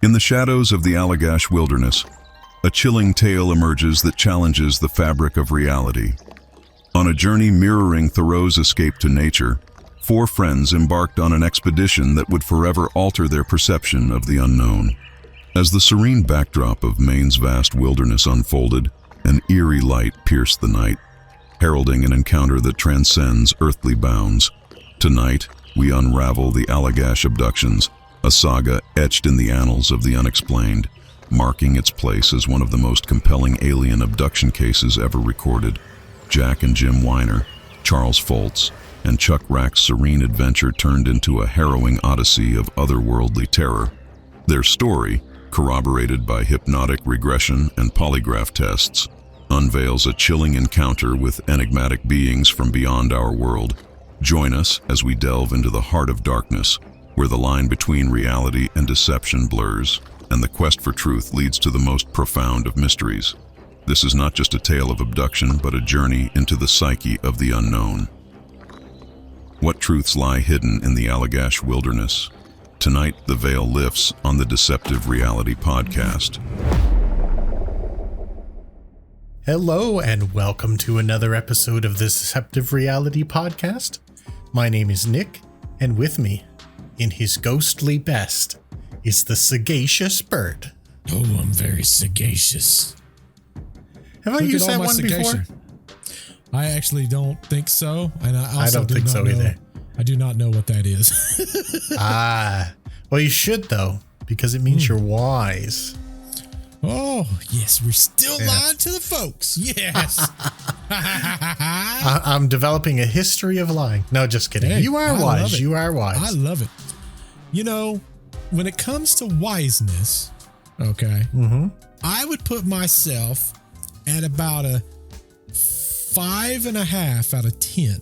In the shadows of the Allagash Wilderness, a chilling tale emerges that challenges the fabric of reality. On a journey mirroring Thoreau's escape to nature, 4 friends embarked on an expedition that would forever alter their perception of the unknown. As the serene backdrop of Maine's vast wilderness unfolded, an eerie light pierced the night, heralding an encounter that transcends earthly bounds. Tonight, we unravel the Allagash Abductions, a saga etched in the annals of the unexplained, marking its place as one of the most compelling alien abduction cases ever recorded. Jack and Jim Weiner, Charles Foltz, and Chuck Rack's serene adventure turned into a harrowing odyssey of otherworldly terror. Their story, corroborated by hypnotic regression and polygraph tests, unveils a chilling encounter with enigmatic beings from beyond our world. Join us as we delve into the heart of darkness, where the line between reality and deception blurs, and the quest for truth leads to the most profound of mysteries. This is not just a tale of abduction, but a journey into the psyche of the unknown. What truths lie hidden in the Allagash Wilderness? Tonight, the veil lifts on the Deceptive Reality Podcast. Hello, and welcome to another episode of the Deceptive Reality Podcast. My name is Nick, and with me, in his ghostly best, is the sagacious bird. Oh, I'm very sagacious. Have I used that one before? I actually don't think so, and I also don't think so either. I do not know what that is. Well, you should though, because it means you're wise. Oh, yes, we're still lying to the folks. Yes. I'm developing a history of lying. No, just kidding. Hey, you are wise. You are wise. I love it. You know, when it comes to wiseness, okay, I would put myself at about a 5.5 out of 10.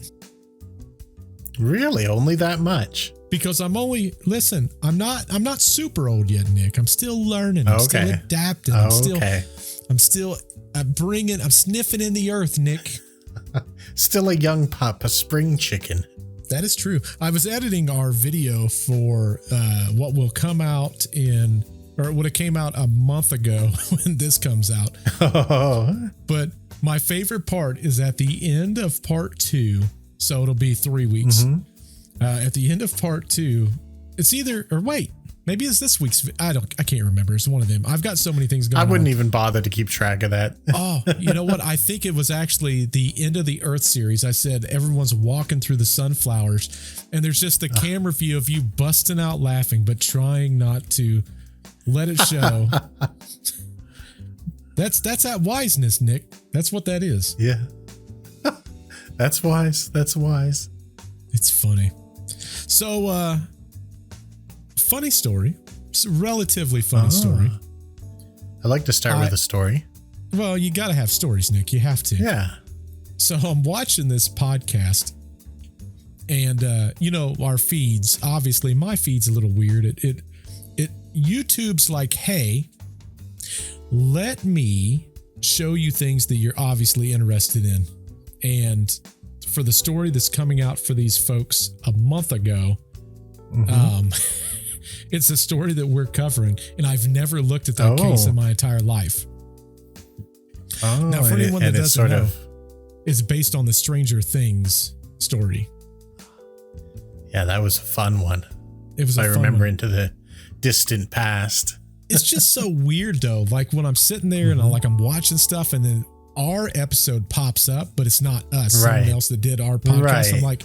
Really? Only that much? Because I'm not super old yet, Nick. I'm still learning. I'm still adapting. I'm still sniffing in the earth, Nick. Still a young pup, a spring chicken. That is true. I was editing our video for what will come out would have came out a month ago when this comes out. Oh. But my favorite part is at the end of part 2. So it'll be 3 weeks. At the end of part 2, it's maybe it's this week's. I can't remember. It's one of them. I've got so many things going on. I wouldn't even bother to keep track of that. Oh, you know what? I think it was actually the end of the Earth series. I said everyone's walking through the sunflowers, and there's just the camera view of you busting out laughing, but trying not to let it show. That's that wiseness, Nick. That's what that is. Yeah. That's wise. That's wise. It's funny. So, funny story. It's a relatively funny story. I like to start with a story. Well, you got to have stories, Nick. You have to. Yeah. So I'm watching this podcast, and our feeds. Obviously, my feed's a little weird. It YouTube's like, hey, let me show you things that you're obviously interested in. And for the story that's coming out for these folks a month ago, it's a story that we're covering, and I've never looked at that case in my entire life. Oh, now, for anyone that doesn't know, it's based on the Stranger Things story. Yeah, that was a fun one. It was. I remember into the distant past. It's just so weird, though. Like when I'm sitting there and I'm watching stuff, and then our episode pops up, but it's not us. Someone else that did our podcast. Right. I'm like,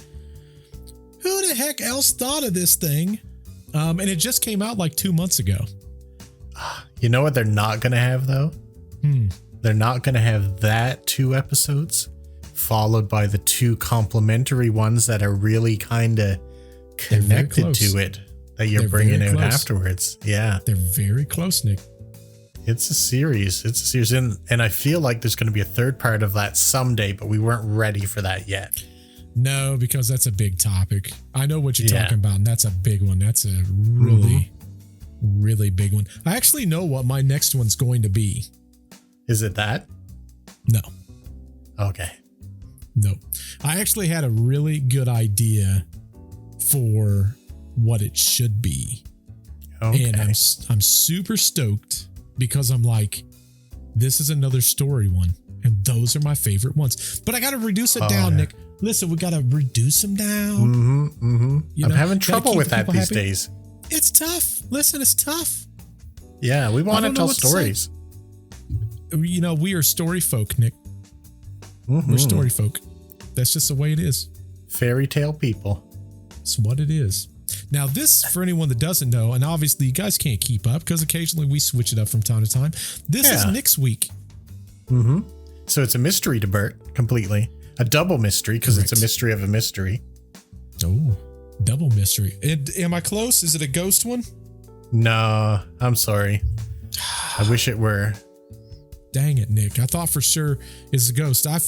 who the heck else thought of this thing? And it just came out like 2 months ago. You know what they're not going to have, though? They're not going to have that 2 episodes followed by the 2 complementary ones that are really kind of connected to it that you're bringing out afterwards. Yeah. They're very close, Nick. It's a series. And I feel like there's going to be a 3rd part of that someday, but we weren't ready for that yet. No, because that's a big topic. I know what you're talking about, and that's a big one. That's a really, really big one. I actually know what my next one's going to be. Is it that? No. Okay. No. I actually had a really good idea for what it should be. Okay. And I'm super stoked because I'm like, this is another story one. And those are my favorite ones. But I got to reduce it down, Nick. Listen, we got to reduce them down. I'm having trouble with that these days. It's tough. Listen, it's tough. Yeah, we want to tell stories. You know, we are story folk, Nick. We're story folk. That's just the way it is. Fairy tale people. It's what it is. Now, this, for anyone that doesn't know, and obviously you guys can't keep up because occasionally we switch it up from time to time. This is Nick's week. So it's a mystery to Bert, completely. A double mystery, because it's a mystery of a mystery. Oh, double mystery. Am I close? Is it a ghost one? No, I'm sorry. I wish it were. Dang it, Nick. I thought for sure it's a ghost. I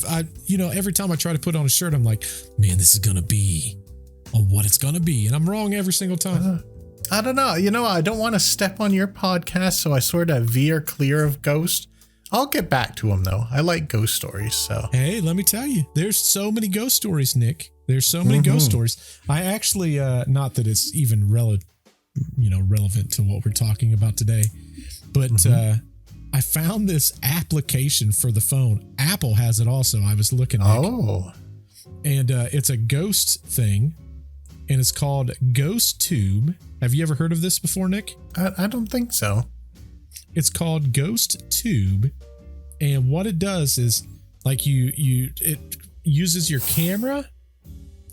every time I try to put on a shirt, I'm like, man, this is going to be what it's going to be. And I'm wrong every single time. I don't know. I don't want to step on your podcast, so I sort of veer clear of ghost. I'll get back to them, though. I like ghost stories, so. Hey, let me tell you, there's so many ghost stories, Nick. There's so many ghost stories. I actually, not that it's even relevant to what we're talking about today, but I found this application for the phone. Apple has it also. I was looking at it. And it's a ghost thing, and it's called Ghost Tube. Have you ever heard of this before, Nick? I don't think so. It's called Ghost Tube, and what it does is like it uses your camera,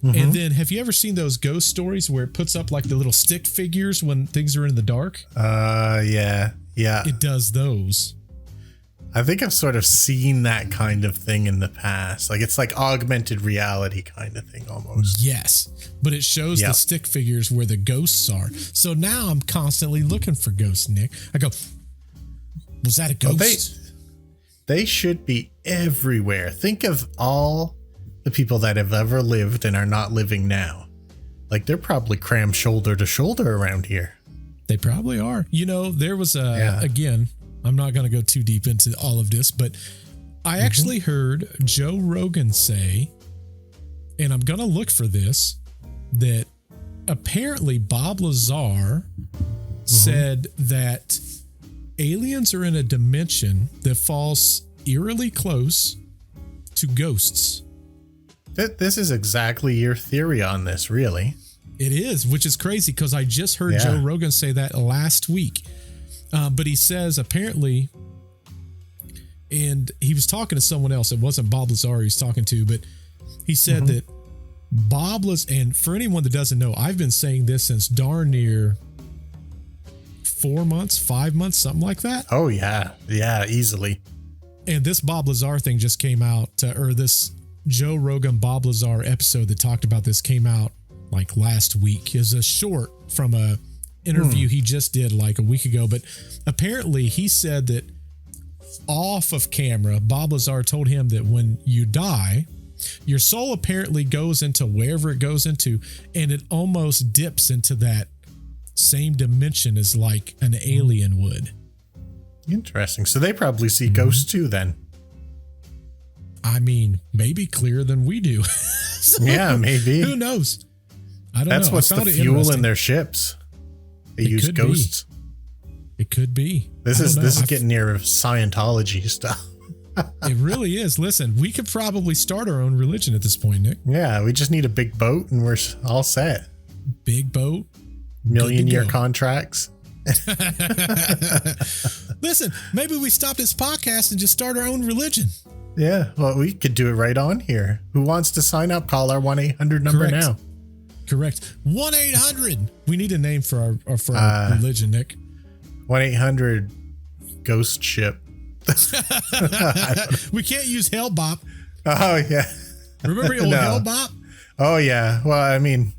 and then have you ever seen those ghost stories where it puts up like the little stick figures when things are in the dark? Yeah. It does those. I think I've sort of seen that kind of thing in the past. Like it's like augmented reality kind of thing almost. Yes, but it shows the stick figures where the ghosts are. So now I'm constantly looking for ghosts, Nick. I go, was that a ghost? Well, they should be everywhere. Think of all the people that have ever lived and are not living now. Like they're probably crammed shoulder to shoulder around here. They probably are. There was again, I'm not going to go too deep into all of this, but I actually heard Joe Rogan say, and I'm going to look for this, that apparently Bob Lazar said that aliens are in a dimension that falls eerily close to ghosts. This is exactly your theory on this, really. It is, which is crazy because I just heard Joe Rogan say that last week. But he says apparently, and he was talking to someone else. It wasn't Bob Lazar he was talking to, but he said that Bob Lazar, and for anyone that doesn't know, I've been saying this since darn near 4 months, 5 months, something like that. Oh, yeah. Yeah, easily. And this Bob Lazar thing just came out, or this Joe Rogan Bob Lazar episode that talked about this came out like last week. Is a short from a interview he just did like a week ago. But apparently he said that off of camera, Bob Lazar told him that when you die, your soul apparently goes into wherever it goes into, and it almost dips into that same dimension as like an alien would. Interesting. So they probably see ghosts too then. I mean, maybe clearer than we do. So, yeah, maybe. Who knows? I don't know. That's what's the fuel in their ships. They use ghosts. It could be. This is getting near Scientology stuff. It really is. Listen, we could probably start our own religion at this point, Nick. Yeah, we just need a big boat and we're all set. Big boat. Million-year contracts. Listen, maybe we stop this podcast and just start our own religion. Yeah, well, we could do it right on here. Who wants to sign up? Call our 1-800 number now. Correct. 1-800. We need a name for our religion, Nick. 1-800 ghost ship. We can't use Hell Bop. Oh, yeah. Remember the old Hell Bop? Oh, yeah. Well, I mean,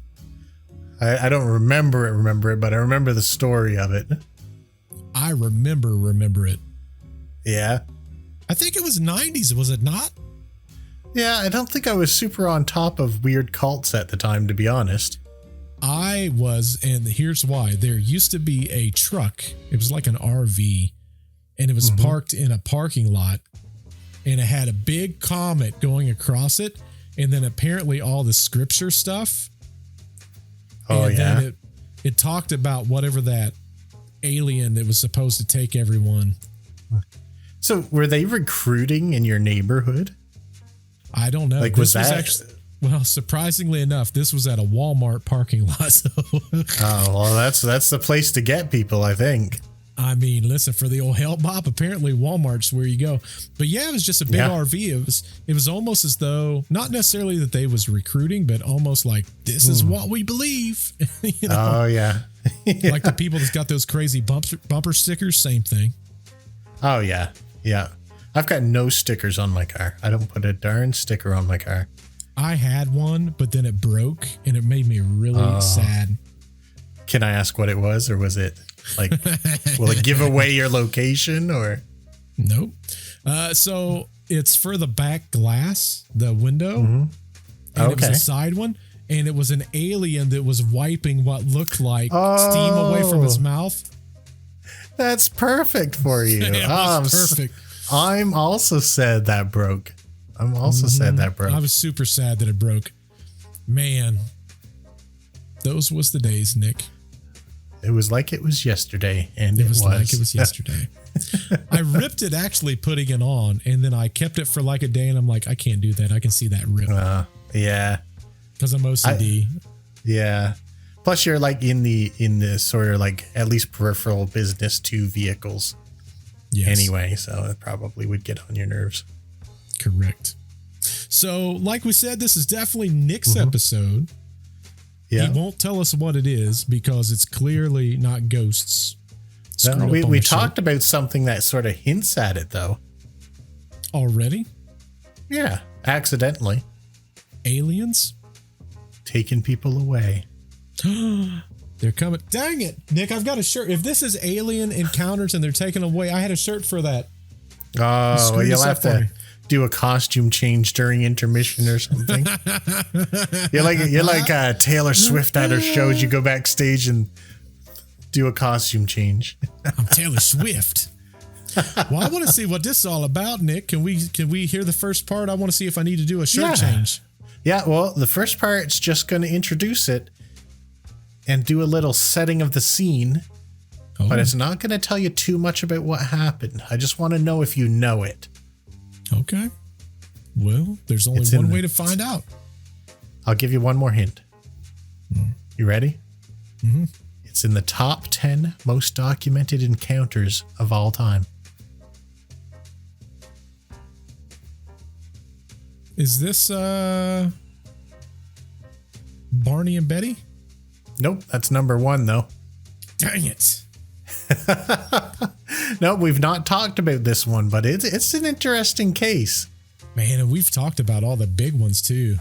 I don't remember it, but I remember the story of it. I remember it. Yeah. I think it was 90s, was it not? Yeah, I don't think I was super on top of weird cults at the time, to be honest. I was, and here's why. There used to be a truck. It was like an RV, and it was parked in a parking lot, and it had a big comet going across it, and then apparently all the scripture stuff. Oh, and yeah. Then it talked about whatever that alien that was supposed to take everyone. So were they recruiting in your neighborhood? I don't know. Like, was that actually, well, surprisingly enough, this was at a Walmart parking lot. So oh, well, that's the place to get people, I think. I mean, listen, for the old help bop, apparently Walmart's where you go. But yeah, it was just a big RV. It was almost as though, not necessarily that they was recruiting, but almost like, this is what we believe. You know? Oh, yeah. Yeah. Like the people that's got those crazy bumper stickers, same thing. Oh, yeah. Yeah. I've got no stickers on my car. I don't put a darn sticker on my car. I had one, but then it broke and it made me really sad. Can I ask what it was, or was it like, will it give away your location or? Nope. So it's for the back glass, the window. Mm-hmm. And it was a side one. And it was an alien that was wiping what looked like steam away from his mouth. That's perfect for you. It was perfect. I'm also sad that broke. Sad that broke. I was super sad that it broke. Man, those was the days, Nick. It was like it was yesterday, and it was like it was yesterday. I ripped it actually putting it on, and then I kept it for like a day, and I'm like, I can't do that. I can see that rip. Yeah. Because I'm OCD. Yeah. Plus, you're like in the sort of like at least peripheral business to vehicles. Yes. Anyway, so it probably would get on your nerves. Correct. So, like we said, this is definitely Nick's episode. Yeah. He won't tell us what it is because it's clearly not ghosts. No, we talked about something that sort of hints at it, though. Already? Yeah, accidentally. Aliens? Taking people away. They're coming. Dang it, Nick, I've got a shirt. If this is alien encounters and they're taken away, I had a shirt for that. Oh, well, you'll have to do a costume change during intermission or something. You're like Taylor Swift at her shows. You go backstage and do a costume change. I'm Taylor Swift. Well, I want to see what this is all about, Nick. Can we hear the first part? I want to see if I need to do a shirt change. Yeah, well, the first part's just going to introduce it and do a little setting of the scene. But it's not going to tell you too much about what happened. I just want to know if you know it. Okay. Well, there's only one way to find out. I'll give you one more hint. You ready? Mm-hmm. It's in the top 10 most documented encounters of all time. Is this Barney and Betty? Nope, that's number 1 though. Dang it. No, we've not talked about this one, but it's an interesting case. Man, and we've talked about all the big ones too.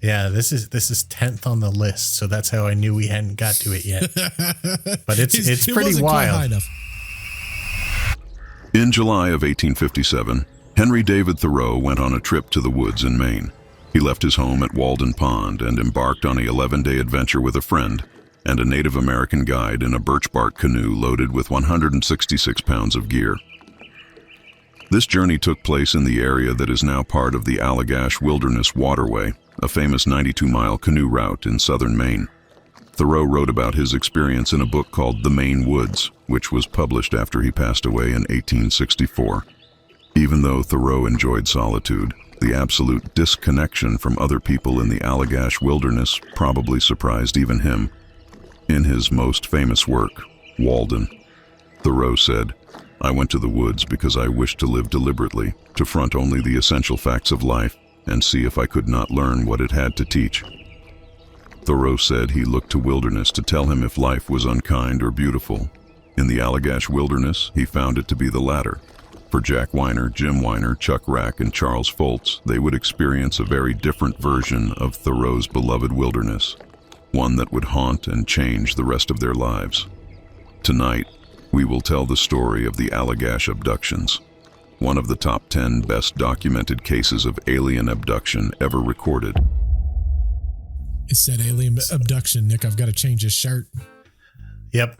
Yeah, this is 10th on the list, so that's how I knew we hadn't got to it yet. But it's pretty wild. In July of 1857, Henry David Thoreau went on a trip to the woods in Maine. He left his home at Walden Pond and embarked on a 11-day adventure with a friend and a Native American guide in a birch bark canoe loaded with 166 pounds of gear. This journey took place in the area that is now part of the Allagash Wilderness waterway, a famous 92-mile canoe route in southern Maine. Thoreau wrote about his experience in a book called The Maine Woods, which was published after he passed away in 1864. Even though Thoreau enjoyed solitude, the absolute disconnection from other people in the Allagash Wilderness probably surprised even him. In his most famous work, Walden, Thoreau said, "I went to the woods because I wished to live deliberately, to front only the essential facts of life, and see if I could not learn what it had to teach." Thoreau said he looked to wilderness to tell him if life was unkind or beautiful. In the Allagash Wilderness, he found it to be the latter. For Jack Weiner, Jim Weiner, Chuck Rack, and Charles Foltz, they would experience a very different version of Thoreau's beloved wilderness, one that would haunt and change the rest of their lives. Tonight, we will tell the story of the Allagash Abductions, one of the top 10 best documented cases of alien abduction ever recorded. It said alien abduction, Nick. I've got to change this shirt. Yep.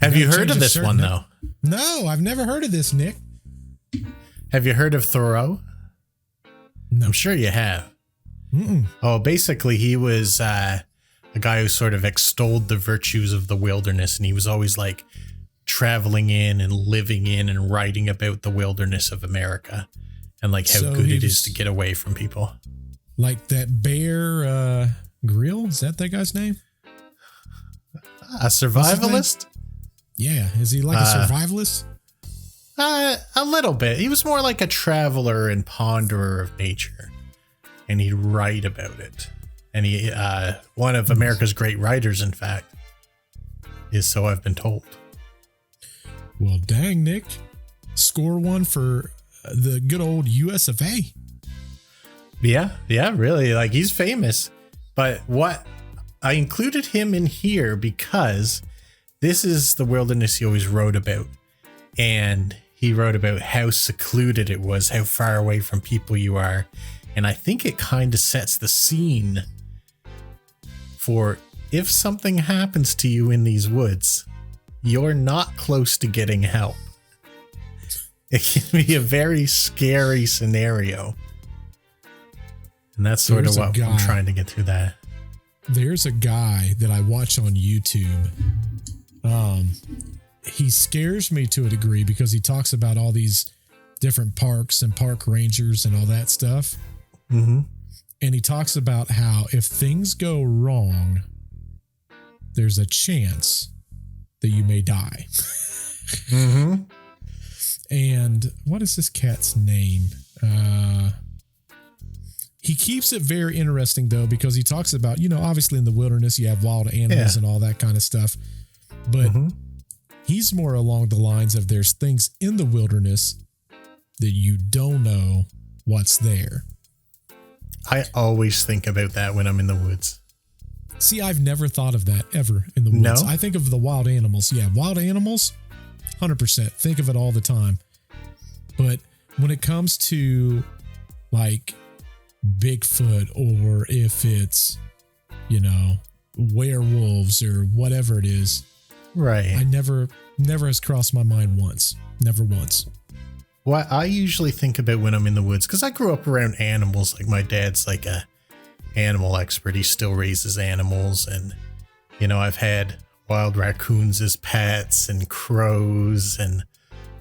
Have you heard of this one, Nick? though? No, I've never heard of this, Nick. Have you heard of Thoreau? No. I'm sure you have. Mm-mm. Oh, basically, he was a guy who sort of extolled the virtues of the wilderness, and he was always like traveling in and living in and writing about the wilderness of America and like how good it is to get away from people. Like that Bear Grill, is that guy's name? A survivalist? Yeah, is he like a survivalist? A little bit. He was more like a traveler and ponderer of nature, and he'd write about it. And he, one of America's great writers, in fact, is So I've Been Told. Well, dang, Nick. Score one for the good old US of A. Yeah, really. Like, he's famous. But what I included him in here because this is the wilderness he always wrote about. And he wrote about how secluded it was, how far away from people you are. And I think it kind of sets the scene for if something happens to you in these woods, you're not close to getting help. It can be a very scary scenario. And that's sort of what I'm trying to get through that. There's a guy that I watch on YouTube. He scares me to a degree because he talks about all these different parks and park rangers and all that stuff. Mm-hmm. And he talks about how if things go wrong, there's a chance that you may die. Mm-hmm. And what is this cat's name? He keeps it very interesting, though, because he talks about, obviously in the wilderness, you have wild animals and all that kind of stuff. But he's more along the lines of there's things in the wilderness that you don't know what's there. I always think about that when I'm in the woods. See, I've never thought of that ever in the woods. No? I think of the wild animals. Yeah, wild animals, 100%. Think of it all the time. But when it comes to like Bigfoot, or if it's, werewolves or whatever it is, right? I never has crossed my mind once. Never once. What I usually think about when I'm in the woods, because I grew up around animals. Like my dad's like a animal expert. He still raises animals, and I've had wild raccoons as pets and crows and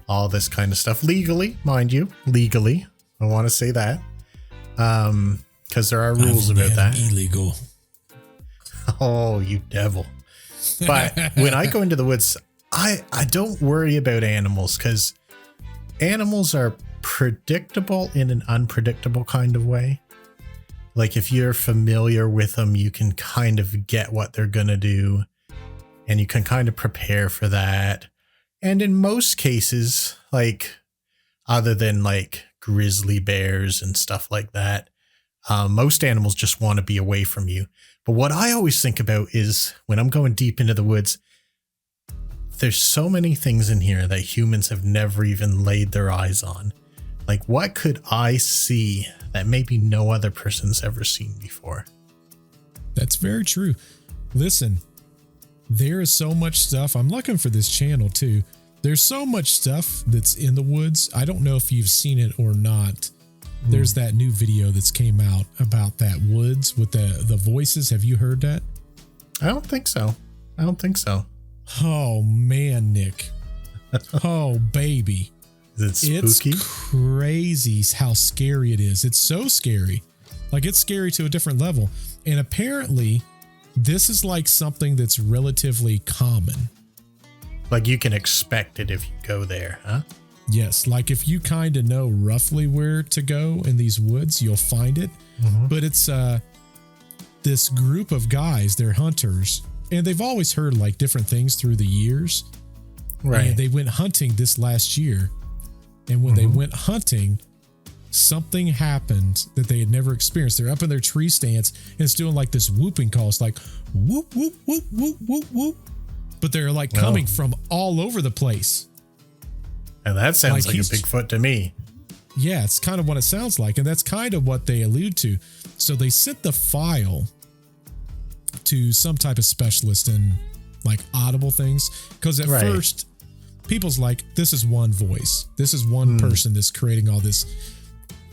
all this kind of stuff legally, mind you. Legally, I want to say that, because there are rules about that. Illegal. Oh, you devil! But when I go into the woods, I don't worry about animals because animals are predictable in an unpredictable kind of way. Like if you're familiar with them, you can kind of get what they're going to do and you can kind of prepare for that. And in most cases, like other than like grizzly bears and stuff like that, most animals just want to be away from you. But what I always think about is when I'm going deep into the woods, there's so many things in here that humans have never even laid their eyes on. Like, what could I see that maybe no other person's ever seen before? That's very true. Listen, there is so much stuff. I'm looking for this channel too. There's so much stuff that's in the woods. I don't know if you've seen it or not. There's that new video that's came out about that woods with the voices. Have you heard that? I don't think so. Oh, man, Nick. Oh, baby. Is it spooky? It's crazy how scary it is. It's so scary. Like, it's scary to a different level. And apparently, this is like something that's relatively common. Like you can expect it if you go there, huh? Yes. Like if you kind of know roughly where to go in these woods, you'll find it. But it's this group of guys, they're hunters. And they've always heard like different things through the years. Right. And they went hunting this last year. And when they went hunting, something happened that they had never experienced. They're up in their tree stands and it's doing like this whooping call. It's like whoop, whoop, whoop, whoop, whoop, whoop. But they're like coming from all over the place. And that sounds like a Bigfoot to me. Yeah, it's kind of what it sounds like. And that's kind of what they allude to. So they sent the file to some type of specialist in like audible things. Because at first, people's like, this is one voice. This is one person that's creating all this.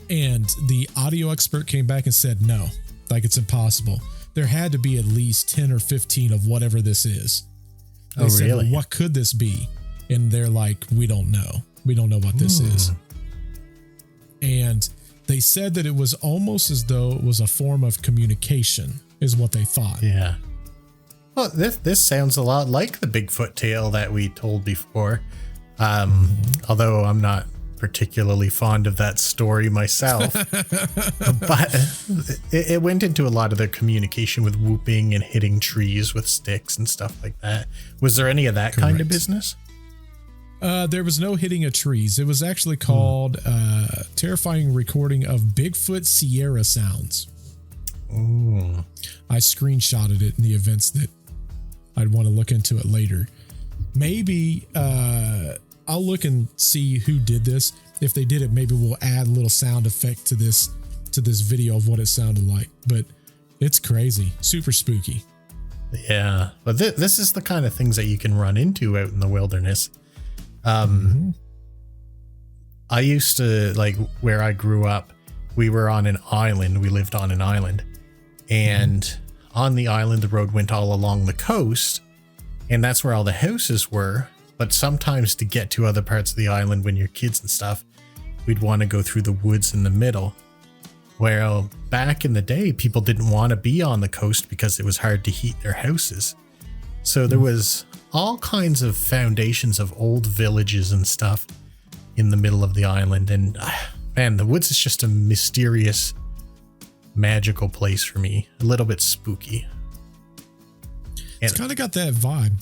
And the audio expert came back and said, no, like it's impossible. there had to be at least 10 or 15 of whatever this is. They Oh, said, really? "Well, what could this be?" And they're like, "We don't know. We don't know what this is." And they said that it was almost as though it was a form of communication, is what they thought. Yeah. Well, this sounds a lot like the Bigfoot tale that we told before. Although I'm not particularly fond of that story myself. But it went into a lot of their communication with whooping and hitting trees with sticks and stuff like that. Was there any of that kind of Correct. business? There was no hitting of trees. It was actually called Terrifying Recording of Bigfoot Sierra Sounds. Ooh. I screenshotted it in the events that I'd want to look into it later. Maybe I'll look and see who did this. If they did it, maybe we'll add a little sound effect to this video of what it sounded like. But it's crazy, super spooky. Yeah, but this is the kind of things that you can run into out in the wilderness. I used to, like, where I grew up, we were on an island. We lived on an island. And on the island, the road went all along the coast. And that's where all the houses were. But sometimes to get to other parts of the island when you're kids and stuff, we'd want to go through the woods in the middle. Well, back in the day, people didn't want to be on the coast because it was hard to heat their houses. So there was all kinds of foundations of old villages and stuff in the middle of the island. And man, the woods is just a mysterious, magical place for me. A little bit spooky. It's kind of got that vibe.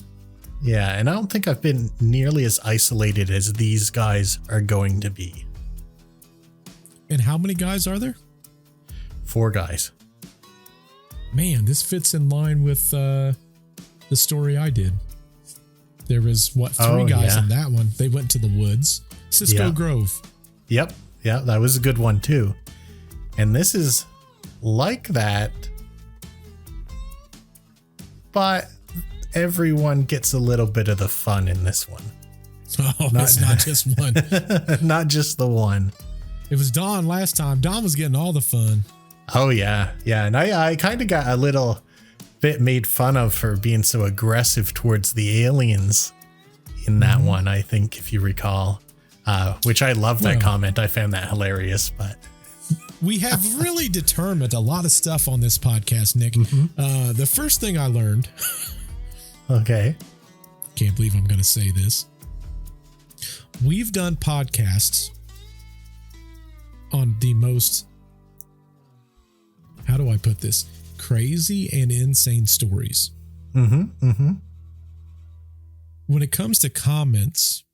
Yeah, and I don't think I've been nearly as isolated as these guys are going to be. And how many guys are there? 4 guys. Man, this fits in line with the story I did. There was, 3 guys in that one. They went to the woods. Cisco Grove. Yep. Yeah, that was a good one too. And this is like that, but everyone gets a little bit of the fun in this one. Oh, it's not just one. Not just the one. It was Don last time. Don was getting all the fun. Oh, yeah. Yeah. And I kind of got a little bit made fun of for being so aggressive towards the aliens in that one, I think, if you recall, which I love that comment. I found that hilarious, but we have really determined a lot of stuff on this podcast, Nick. The first thing I learned. Okay. Can't believe I'm going to say this. We've done podcasts on the most, how do I put this? Crazy and insane stories. When it comes to comments,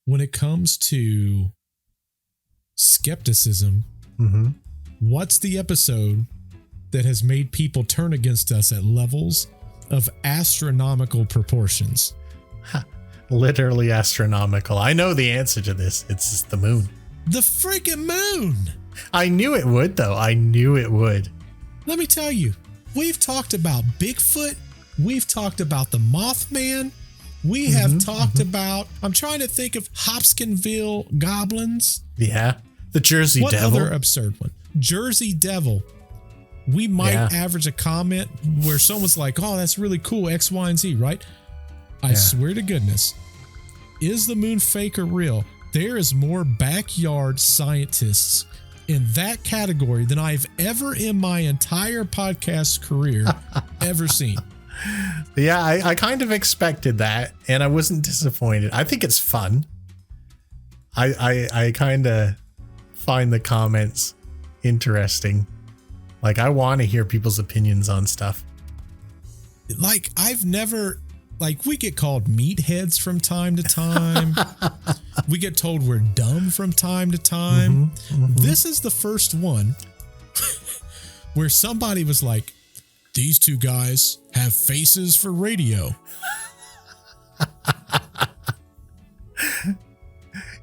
when it comes to skepticism, what's the episode that has made people turn against us at levels of astronomical proportions? Literally astronomical. I know the answer to this. It's just the moon. The freaking moon. I knew it would, though. I knew it would. Let me tell you, we've talked about Bigfoot. We've talked about the Mothman. We have talked about, I'm trying to think of Hopkinsville goblins. Yeah. The Jersey Devil. What other absurd one? Jersey Devil. We might average a comment where someone's like, oh, that's really cool, X, Y, and Z, right? I swear to goodness, is the moon fake or real? There is more backyard scientists in that category than I've ever in my entire podcast career ever seen. Yeah, I kind of expected that, and I wasn't disappointed. I think it's fun. I kind of find the comments interesting. Like, I want to hear people's opinions on stuff. Like, I've never, like, we get called meatheads from time to time. We get told we're dumb from time to time. This is the first one where somebody was like, these 2 guys have faces for radio.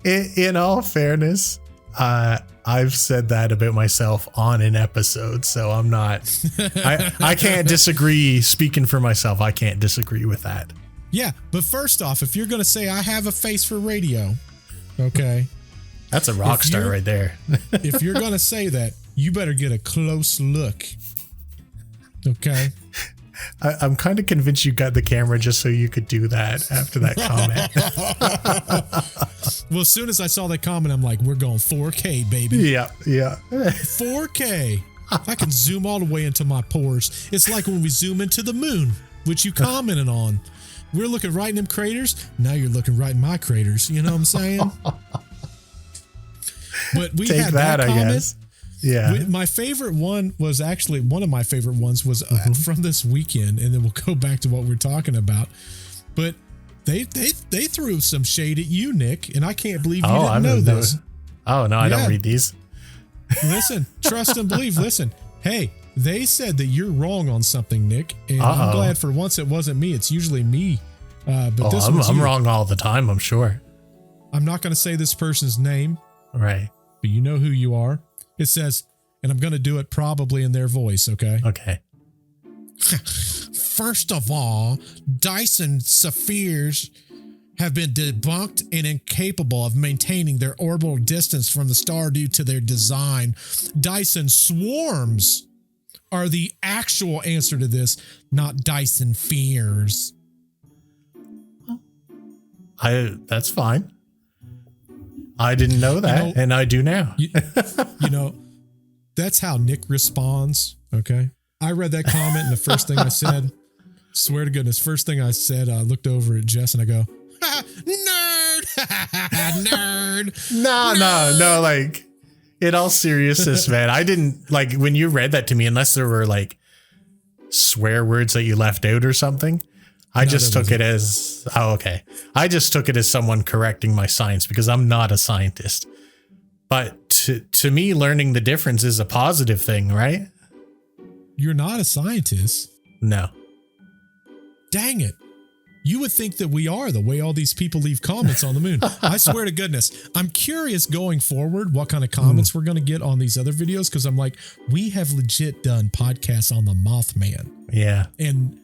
In all fairness, I've said that about myself on an episode, so I'm not, I can't disagree. Speaking for myself, I can't disagree with that. Yeah, but first off, if you're going to say I have a face for radio, okay. That's a rock star right there. If you're going to say that, you better get a close look Okay. I'm kind of convinced you got the camera just so you could do that after that comment. Well, as soon as I saw that comment, I'm like, we're going 4K, baby. Yeah. 4K. I can zoom all the way into my pores. It's like when we zoom into the moon, which you commented on. We're looking right in them craters. Now you're looking right in my craters. You know what I'm saying? But we Take had that, that I comment. guess. Yeah. My favorite one was actually one of my favorite ones was from this weekend, and then we'll go back to what we're talking about. But they threw some shade at you, Nick, and I can't believe you didn't know this. Oh no, I don't read these. Listen, trust and believe. Listen, hey, they said that you're wrong on something, Nick, and I'm glad for once it wasn't me. It's usually me. But this was I'm wrong all the time, I'm sure. I'm not going to say this person's name. Right. But you know who you are. It says, and I'm going to do it probably in their voice, okay? Okay. First of all, Dyson spheres have been debunked and incapable of maintaining their orbital distance from the star due to their design. Dyson swarms are the actual answer to this, not Dyson spheres. That's fine. I didn't know that, and I do now. you know, that's how Nick responds, okay? I read that comment, and the first thing I said, swear to goodness, first thing I said, I looked over at Jess, and I go, nerd! Nerd! No, like, in all seriousness, man, I didn't, like, when you read that to me, unless there were, like, swear words that you left out or something, I just took it as, okay. I just took it as someone correcting my science because I'm not a scientist. But to me, learning the difference is a positive thing, right? You're not a scientist. No. Dang it. You would think that we are, the way all these people leave comments on the moon. I swear to goodness, I'm curious going forward what kind of comments we're going to get on these other videos, because I'm like, we have legit done podcasts on the Mothman. Yeah. And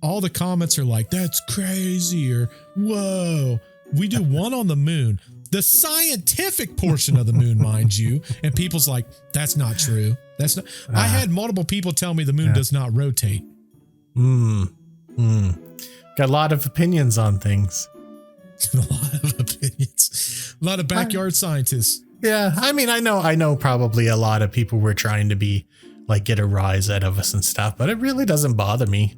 all the comments are like, that's crazy, or whoa. We do one on the moon, the scientific portion of the moon, mind you. And people's like, that's not true. That's not. I had multiple people tell me the moon does not rotate. Got a lot of opinions on things. A lot of opinions. A lot of backyard scientists. Yeah. I mean, I know probably a lot of people were trying to be like, get a rise out of us and stuff, but it really doesn't bother me.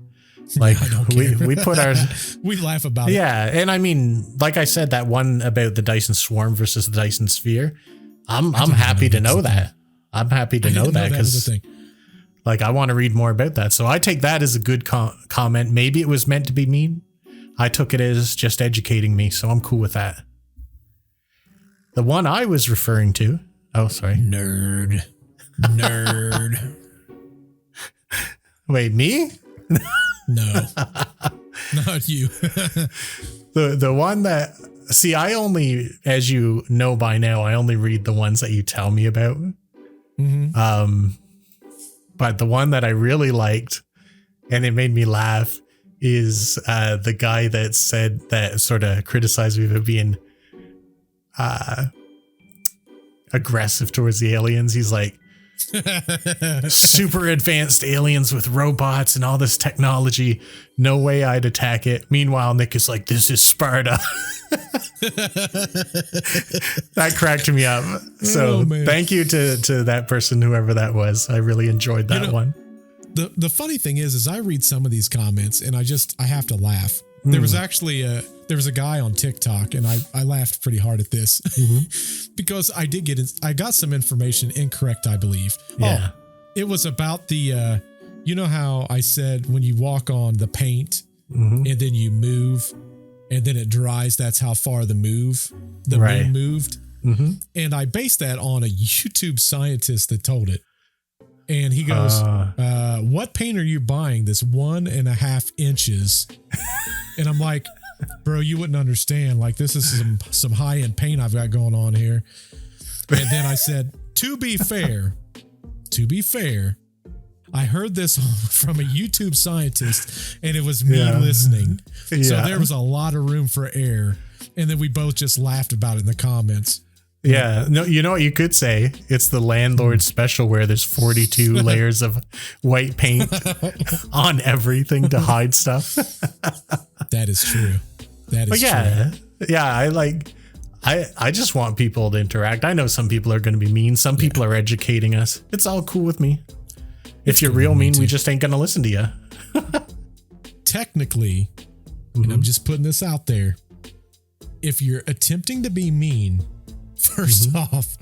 Like we put our, we laugh about it. Yeah. And I mean, like I said, that one about the Dyson swarm versus the Dyson sphere, I'm happy to know that. I'm happy to know that because like, I want to read more about that. So I take that as a good comment. Maybe it was meant to be mean. I took it as just educating me. So I'm cool with that. The one I was referring to. Oh, sorry. Nerd. Wait, me? No, not you. The one that, see, I only, as you know by now, I only read the ones that you tell me about. Mm-hmm. But the one that I really liked, and it made me laugh, is the guy that said that sort of criticized me for being aggressive towards the aliens. He's like, super advanced aliens with robots and all this technology. No way I'd attack it. Meanwhile, Nick is like, this is Sparta. That cracked me up. So thank you to that person, whoever that was. I really enjoyed that one. The funny thing is I read some of these comments and I have to laugh. There was actually there was a guy on TikTok, and I laughed pretty hard at this because I got some information incorrect, I believe. Yeah. Oh, it was about the, you know how I said when you walk on the paint and then you move and then it dries, that's how far the moon moved. And I based that on a YouTube scientist that told it. And he goes, what paint are you buying? This 1.5 inches. And I'm like, bro, you wouldn't understand. Like, this is some high-end paint I've got going on here. And then I said, to be fair, I heard this from a YouTube scientist, and it was me listening. So there was a lot of room for error. And then we both just laughed about it in the comments. Yeah. No, you know what you could say? It's the landlord special where there's 42 layers of white paint on everything to hide stuff. That is true. That is true. Yeah. I just want people to interact. I know some people are going to be mean. Some people are educating us. It's all cool with me. If you're real mean, we just ain't going to listen to you. Technically, and I'm just putting this out there, if you're attempting to be mean, first off,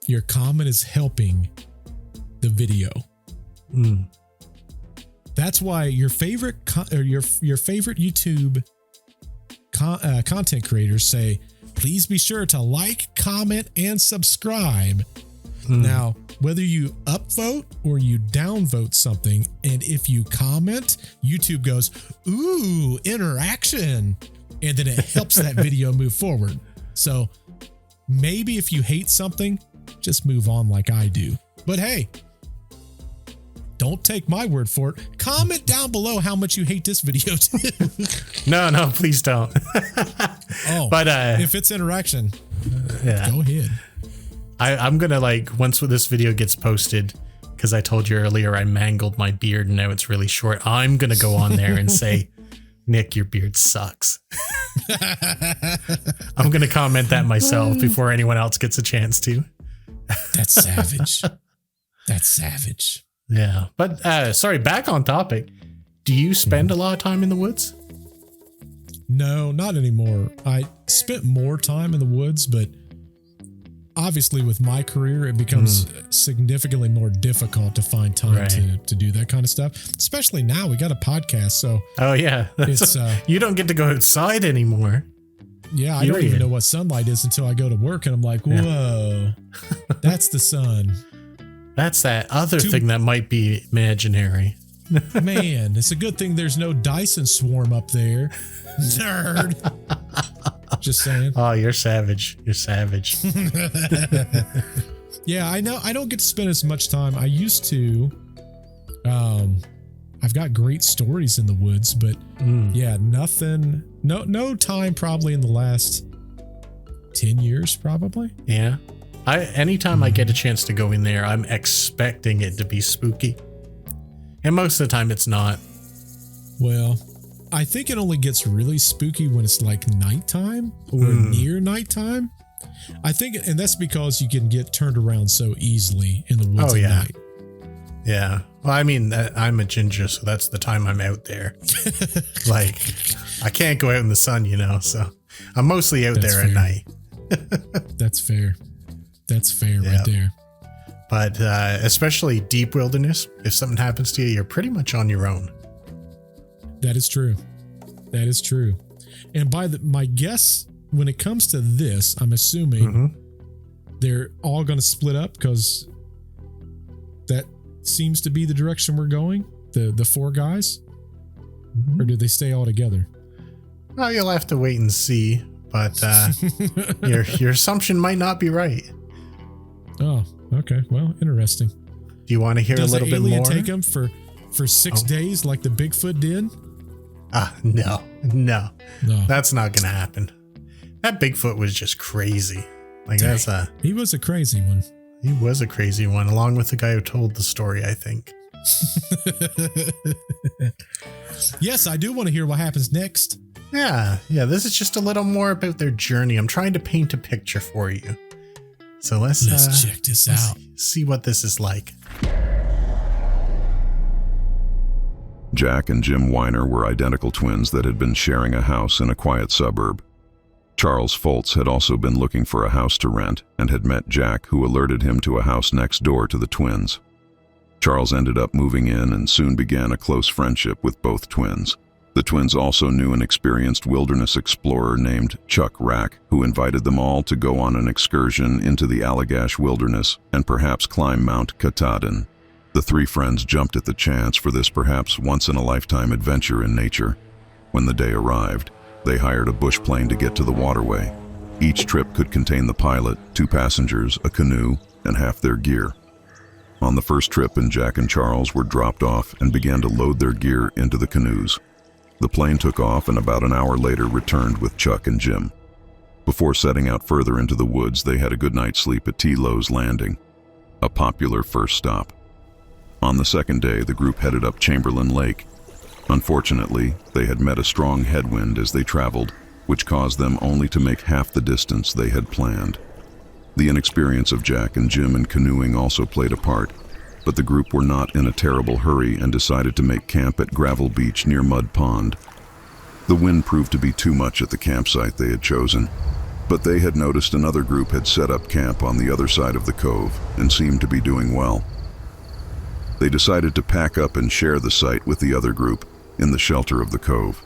your comment is helping the video. That's why your favorite your favorite YouTube content creators say, please be sure to like, comment, and subscribe. Now, whether you upvote or you downvote something, and if you comment, YouTube goes, ooh, interaction. And then it helps that video move forward. So maybe if you hate something, just move on like I do. But hey, don't take my word for it. Comment down below how much you hate this video too. No, please don't. But if it's interaction, go ahead. I'm going to once this video gets posted, because I told you earlier I mangled my beard and now it's really short. I'm going to go on there and say, Nick, your beard sucks. I'm going to comment that myself before anyone else gets a chance to. That's savage. That's savage. Yeah. But sorry, back on topic. Do you spend a lot of time in the woods? No, not anymore. I spent more time in the woods, but obviously with my career, it becomes significantly more difficult to find time to do that kind of stuff. Especially now, we got a podcast. So it's, you don't get to go outside anymore. Yeah, I don't even know what sunlight is until I go to work and I'm like, whoa, that's the sun. That's that other thing that might be imaginary. Man, it's a good thing there's no Dyson swarm up there. Nerd. Just saying. Oh, you're savage. You're savage. Yeah, I know. I don't get to spend as much time. I used to. I've got great stories in the woods, but nothing. No time probably in the last 10 years, probably. Yeah. Anytime I get a chance to go in there, I'm expecting it to be spooky. And most of the time it's not. Well, I think it only gets really spooky when it's like nighttime or near nighttime. I think, and that's because you can get turned around so easily in the woods at night. Yeah. Well, I mean, I'm a ginger, so that's the time I'm out there. I can't go out in the sun, so I'm mostly out there at night. That's fair. That's fair right there. But especially deep wilderness, if something happens to you, you're pretty much on your own. That is true. That is true. And my guess, when it comes to this, I'm assuming they're all going to split up because that seems to be the direction we're going. The four guys, or do they stay all together? Well, you'll have to wait and see. But your assumption might not be right. Oh, okay. Well, interesting. Do you want to hear a little bit more? Does the alien take them for 6 days like the Bigfoot did? No. That's not going to happen. That Bigfoot was just crazy. He was a crazy one. He was a crazy one, along with the guy who told the story, I think. Yes, I do want to hear what happens next. Yeah. This is just a little more about their journey. I'm trying to paint a picture for you. So let's check this out. See what this is like. Jack and Jim Weiner were identical twins that had been sharing a house in a quiet suburb. Charles Foltz had also been looking for a house to rent and had met Jack, who alerted him to a house next door to the twins. Charles ended up moving in and soon began a close friendship with both twins. The twins also knew an experienced wilderness explorer named Chuck Rack, who invited them all to go on an excursion into the Allagash Wilderness and perhaps climb Mount Katahdin. The three friends jumped at the chance for this perhaps once-in-a-lifetime adventure in nature. When the day arrived, they hired a bush plane to get to the waterway. Each trip could contain the pilot, 2 passengers, a canoe, and half their gear. On the first trip, Jack and Charles were dropped off and began to load their gear into the canoes. The plane took off and about an hour later returned with Chuck and Jim. Before setting out further into the woods, they had a good night's sleep at T. Lowe's Landing, a popular first stop. On the second day, the group headed up Chamberlain Lake. Unfortunately, they had met a strong headwind as they traveled, which caused them only to make half the distance they had planned. The inexperience of Jack and Jim in canoeing also played a part, but the group were not in a terrible hurry and decided to make camp at Gravel Beach near Mud Pond. The wind proved to be too much at the campsite they had chosen, but they had noticed another group had set up camp on the other side of the cove and seemed to be doing well. They decided to pack up and share the site with the other group in the shelter of the cove.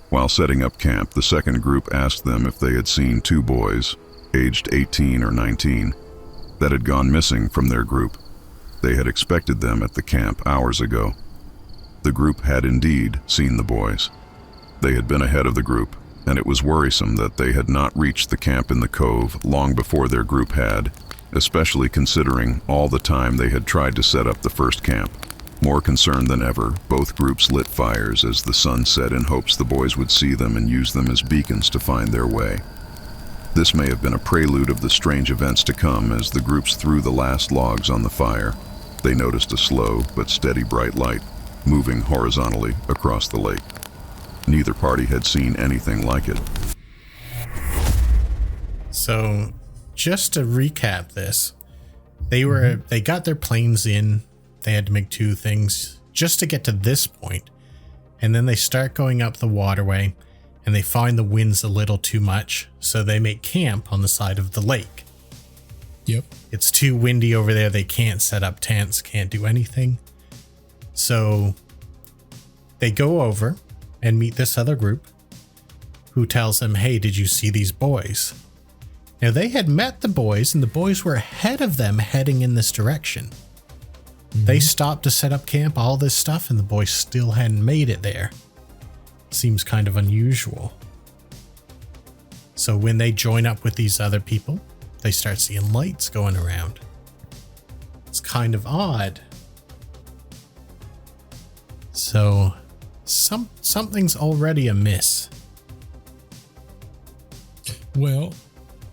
While setting up camp, the second group asked them if they had seen two boys, aged 18 or 19, that had gone missing from their group. They had expected them at the camp hours ago. The group had indeed seen the boys. They had been ahead of the group, and it was worrisome that they had not reached the camp in the cove long before their group had, especially considering all the time they had tried to set up the first camp. More concerned than ever, both groups lit fires as the sun set in hopes the boys would see them and use them as beacons to find their way. This may have been a prelude of the strange events to come. As the groups threw the last logs on the fire, they noticed a slow but steady bright light moving horizontally across the lake. Neither party had seen anything like it. So, just to recap this, they got their planes in. They had to make two things just to get to this point. And then they start going up the waterway and they find the wind's a little too much. So they make camp on the side of the lake. Yep. It's too windy over there. They can't set up tents, can't do anything. So they go over and meet this other group who tells them, hey, did you see these boys? Now they had met the boys and the boys were ahead of them heading in this direction. They stopped to set up camp, all this stuff, and the boys still hadn't made it there. Seems kind of unusual. So when they join up with these other people, they start seeing lights going around. It's kind of odd. So something's already amiss. Well,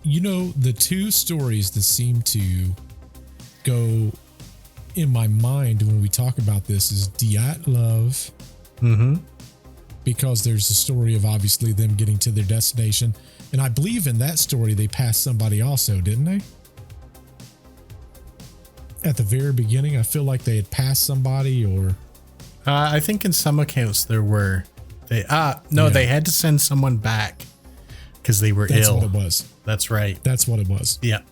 you know, the two stories that seem to go in my mind when we talk about this is Dyatlov, because there's a story of obviously them getting to their destination, and I believe in that story they passed somebody also, didn't they? At the very beginning, I feel like they had passed somebody, or I think in some accounts there were. They had to send someone back because they were ill. That's what it was. That's right. That's what it was. Yep.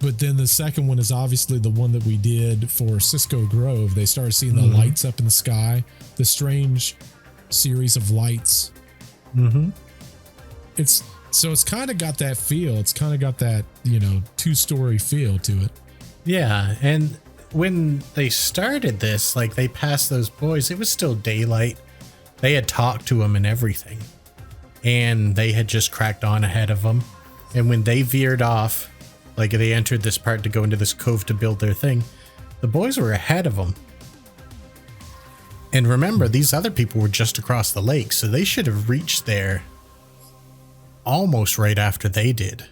But then the second one is obviously the one that we did for Cisco Grove. They started seeing the lights up in the sky, the strange series of lights. It's kind of got that feel. It's kind of got that, two-story feel to it. Yeah. And when they started this, like they passed those boys, it was still daylight. They had talked to them and everything. And they had just cracked on ahead of them. And when they veered off, like they entered this part to go into this cove to build their thing, the boys were ahead of them. And remember, these other people were just across the lake, so they should have reached there almost right after they did.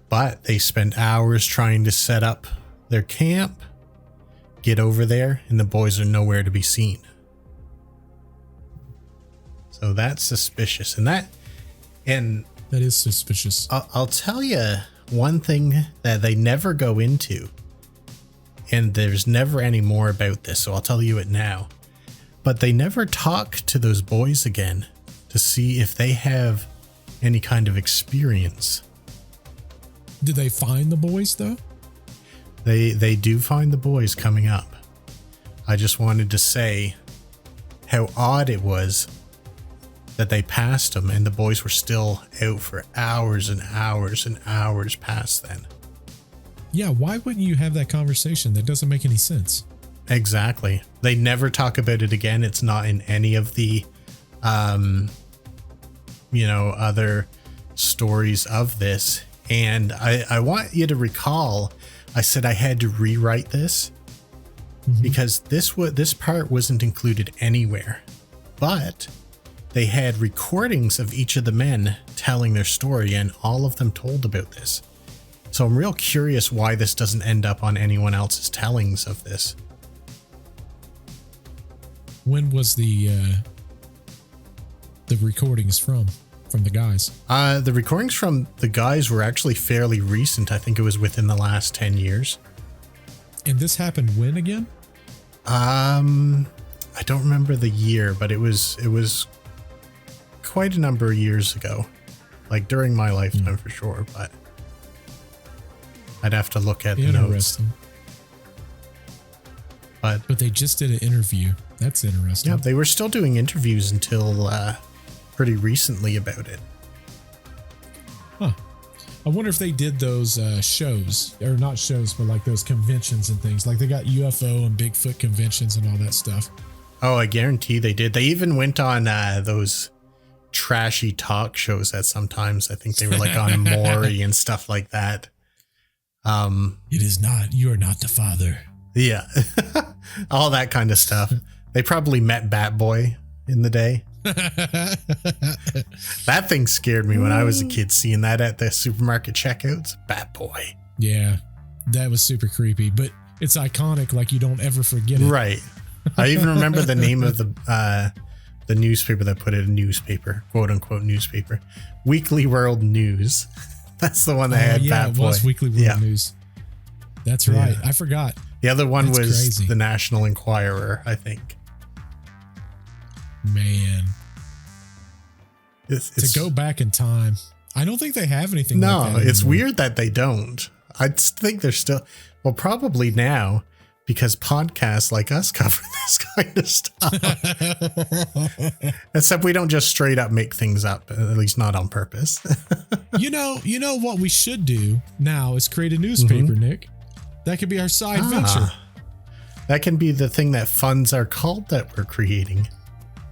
But they spent hours trying to set up their camp, get over there, and the boys are nowhere to be seen. So that's suspicious. And that is suspicious. I'll tell you one thing that they never go into, and there's never any more about this, so I'll tell you it now. But they never talk to those boys again to see if they have any kind of experience. Did they find the boys though? They do find the boys coming up. I just wanted to say how odd it was that they passed them and the boys were still out for hours and hours and hours past then. Yeah, why wouldn't you have that conversation? That doesn't make any sense. Exactly. They never talk about it again. It's not in any of the, other stories of this. And I want you to recall, I said I had to rewrite this because this part wasn't included anywhere. But they had recordings of each of the men telling their story, and all of them told about this. So I'm real curious why this doesn't end up on anyone else's tellings of this. When was the recordings from the guys? The recordings from the guys were actually fairly recent. I think it was within the last 10 years. And this happened when again? I don't remember the year, but it was quite a number of years ago. Like during my lifetime for sure, but I'd have to look at the notes. Interesting. But they just did an interview. That's interesting. Yeah, they were still doing interviews until pretty recently about it. Huh. I wonder if they did those shows, or not shows, but like those conventions and things. Like they got UFO and Bigfoot conventions and all that stuff. Oh, I guarantee they did. They even went on those trashy talk shows that sometimes I think they were like on Maury and stuff like that. It is not. You are not the father. Yeah. All that kind of stuff. They probably met Bat Boy in the day. That thing scared me when I was a kid, seeing that at the supermarket checkouts. Bat Boy. Yeah, that was super creepy, but it's iconic. Like you don't ever forget it. Right. I even remember the name of the newspaper that put it in newspaper, quote unquote newspaper, Weekly World News. That's the one that had Bat Boy. It was Weekly World News. That's right. Yeah. I forgot. The other one was crazy. the National Enquirer, I think. Man. It's to go back in time. I don't think they have anything no, like that it's anymore. weird that they don't. I think they're still, well, probably now, because podcasts like us cover this kind of stuff. Except we don't just straight up make things up, at least not on purpose. You know what we should do now is create a newspaper, Nick. That could be our side venture. That can be the thing that funds our cult that we're creating.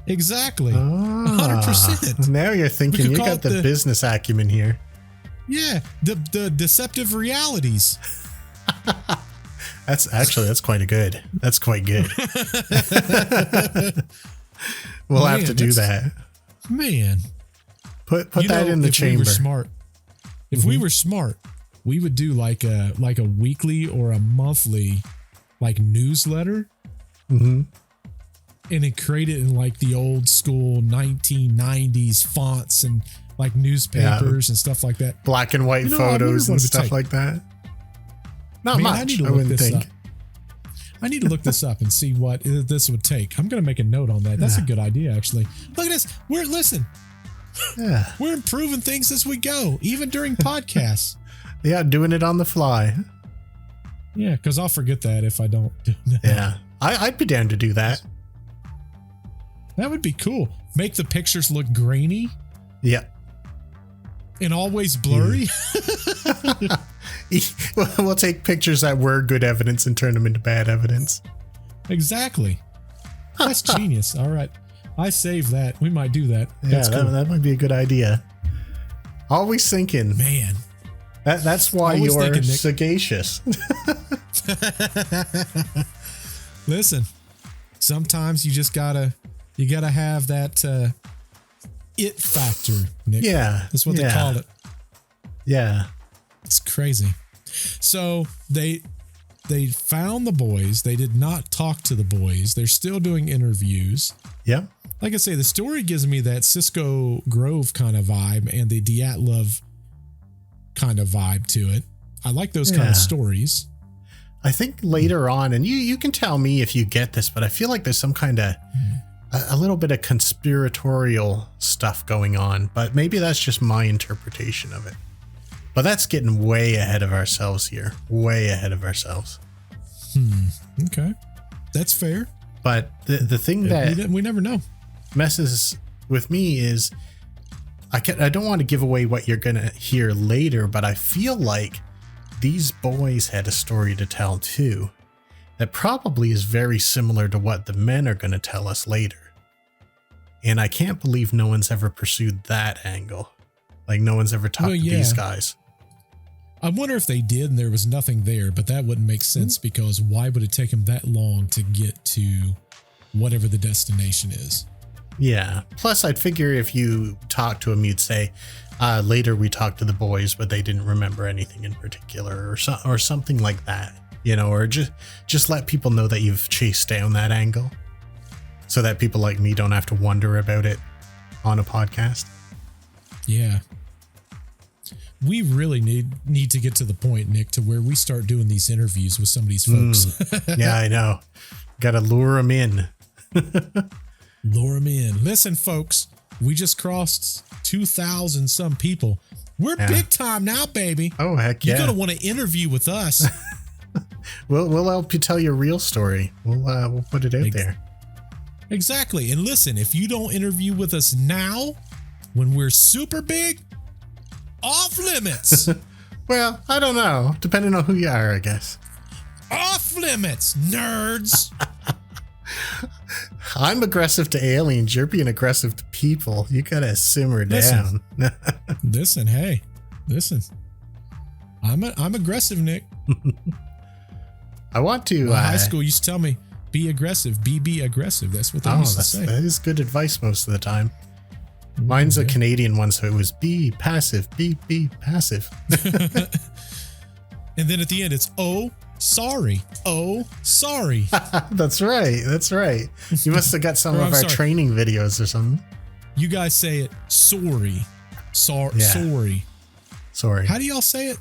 Exactly. 100%. Now you're thinking you got the business acumen here. Yeah, the Deceptive Realities. That's quite good. That's quite good. We'll have to do that. Man. Put that in the chamber. If we were smart, we would do like a weekly or a monthly like newsletter. Mm-hmm. And then create it in like the old school 1990s fonts and like newspapers and stuff like that. Black and white photos and stuff like that. Not much. I need to look this up. I need to look this up and see what this would take. I'm going to make a note on that. That's a good idea, actually. Look at this. We're improving things as we go, even during podcasts. Yeah, doing it on the fly. Yeah, because I'll forget that if I don't do that. Yeah, I'd be down to do that. That would be cool. Make the pictures look grainy. Yeah. And always blurry. We'll take pictures that were good evidence and turn them into bad evidence. Exactly. That's genius. All right. I saved that. We might do that. Yeah, that might be a good idea. Always thinking. Man. That's why you're sagacious. Listen, sometimes you just gotta have that it factor, Nick. Yeah. That's what they call it. Yeah. It's crazy. So they found the boys. They did not talk to the boys. They're still doing interviews. Yeah. Like I say, the story gives me that Cisco Grove kind of vibe and the Dyatlov kind of vibe to it. I like those kind of stories. I think later on, and you can tell me if you get this, but I feel like there's some kind of a little bit of conspiratorial stuff going on, but maybe that's just my interpretation of it. But that's getting way ahead of ourselves here. Way ahead of ourselves. Okay. That's fair. But the thing that we never know messes with me is I don't want to give away what you're going to hear later, but I feel like these boys had a story to tell too that probably is very similar to what the men are going to tell us later. And I can't believe no one's ever pursued that angle. Like no one's ever talked to these guys. I wonder if they did and there was nothing there, but that wouldn't make sense because why would it take them that long to get to whatever the destination is? Yeah. Plus, I'd figure if you talk to them, you'd say, later we talked to the boys, but they didn't remember anything in particular, or something like that, you know, or just let people know that you've chased down that angle so that people like me don't have to wonder about it on a podcast. Yeah. We really need to get to the point, Nick, to where we start doing these interviews with some of these folks. Yeah, I know. Got to lure them in. Lure them in. Listen, folks, we just crossed 2,000 some people. We're big time now, baby. Oh, heck yeah. You're going to want to interview with us. We'll help you tell your real story. We'll put it out there. Exactly. And listen, if you don't interview with us now, when we're super big, off limits. Well, I don't know. Depending on who you are, I guess. Off limits, nerds. I'm aggressive to aliens. You're being aggressive to people. You gotta simmer down. Listen, hey, listen. I'm aggressive, Nick. I want to. High school used to tell me, be aggressive, be aggressive. That's what they used to say. That is good advice most of the time. Mine's a Canadian one, so it was be passive, be passive. And then at the end, it's sorry. That's right. You must have got some of our training videos or something. You guys say it sorry. Sorry. How do y'all say it?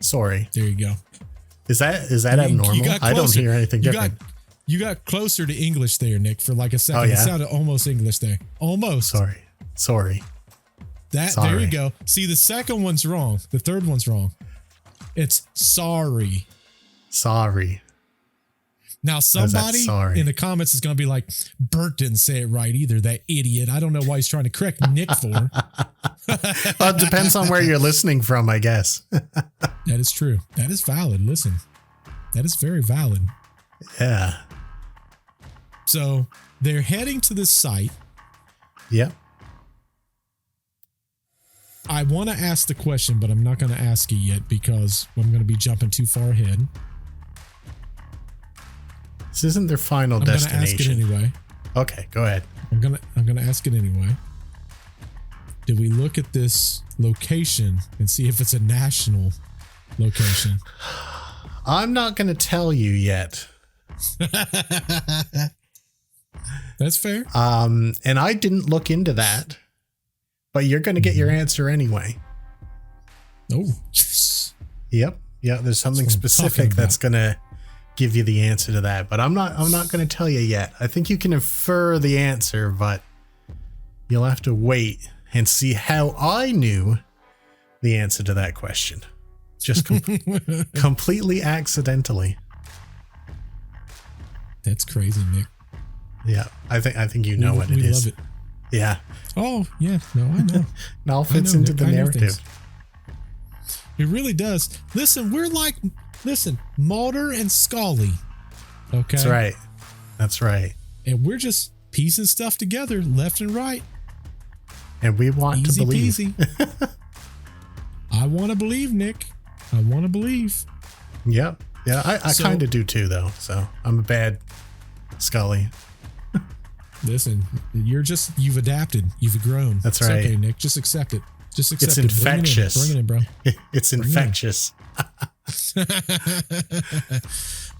Sorry. There you go. Is that abnormal? I don't hear anything different. You got closer to English there, Nick, for like a second. It sounded almost English there. Almost. Sorry. There you go. See, the second one's wrong. The third one's wrong. It's sorry. Now, somebody in the comments is going to be like, Bert didn't say it right either, that idiot. I don't know why he's trying to correct Nick for. Well, it depends on where you're listening from, I guess. That is true. That is valid. Listen, that is very valid. Yeah. So they're heading to this site. Yep. I want to ask the question, but I'm not going to ask it yet because I'm going to be jumping too far ahead. This isn't their final destination. I'm going to ask it anyway. Okay, go ahead. I'm going to ask it anyway. Did we look at this location and see if it's a national location? I'm not going to tell you yet. That's fair. And I didn't look into that. But you're going to get your answer anyway. Oh. Yep. Yeah, there's something specific that's going to give you the answer to that. But I'm not going to tell you yet. I think you can infer the answer, but you'll have to wait and see how I knew the answer to that question. Just completely accidentally. That's crazy, Nick. Yeah, I think you know what it is. Love it. Yeah. Oh, yeah. No, I know. It all fits into the narrative. It really does. Listen, we're like, Mulder and Scully. Okay. That's right. And we're just piecing stuff together left and right. And we want to believe. Easy peasy. I want to believe, Nick. I want to believe. Yep. Yeah, I kind of do too, though. So I'm a bad Scully. Listen, you've adapted. You've grown. That's right. It's okay, Nick. Just accept it. Just accept it. It's infectious. Bring it in, bro. It's infectious.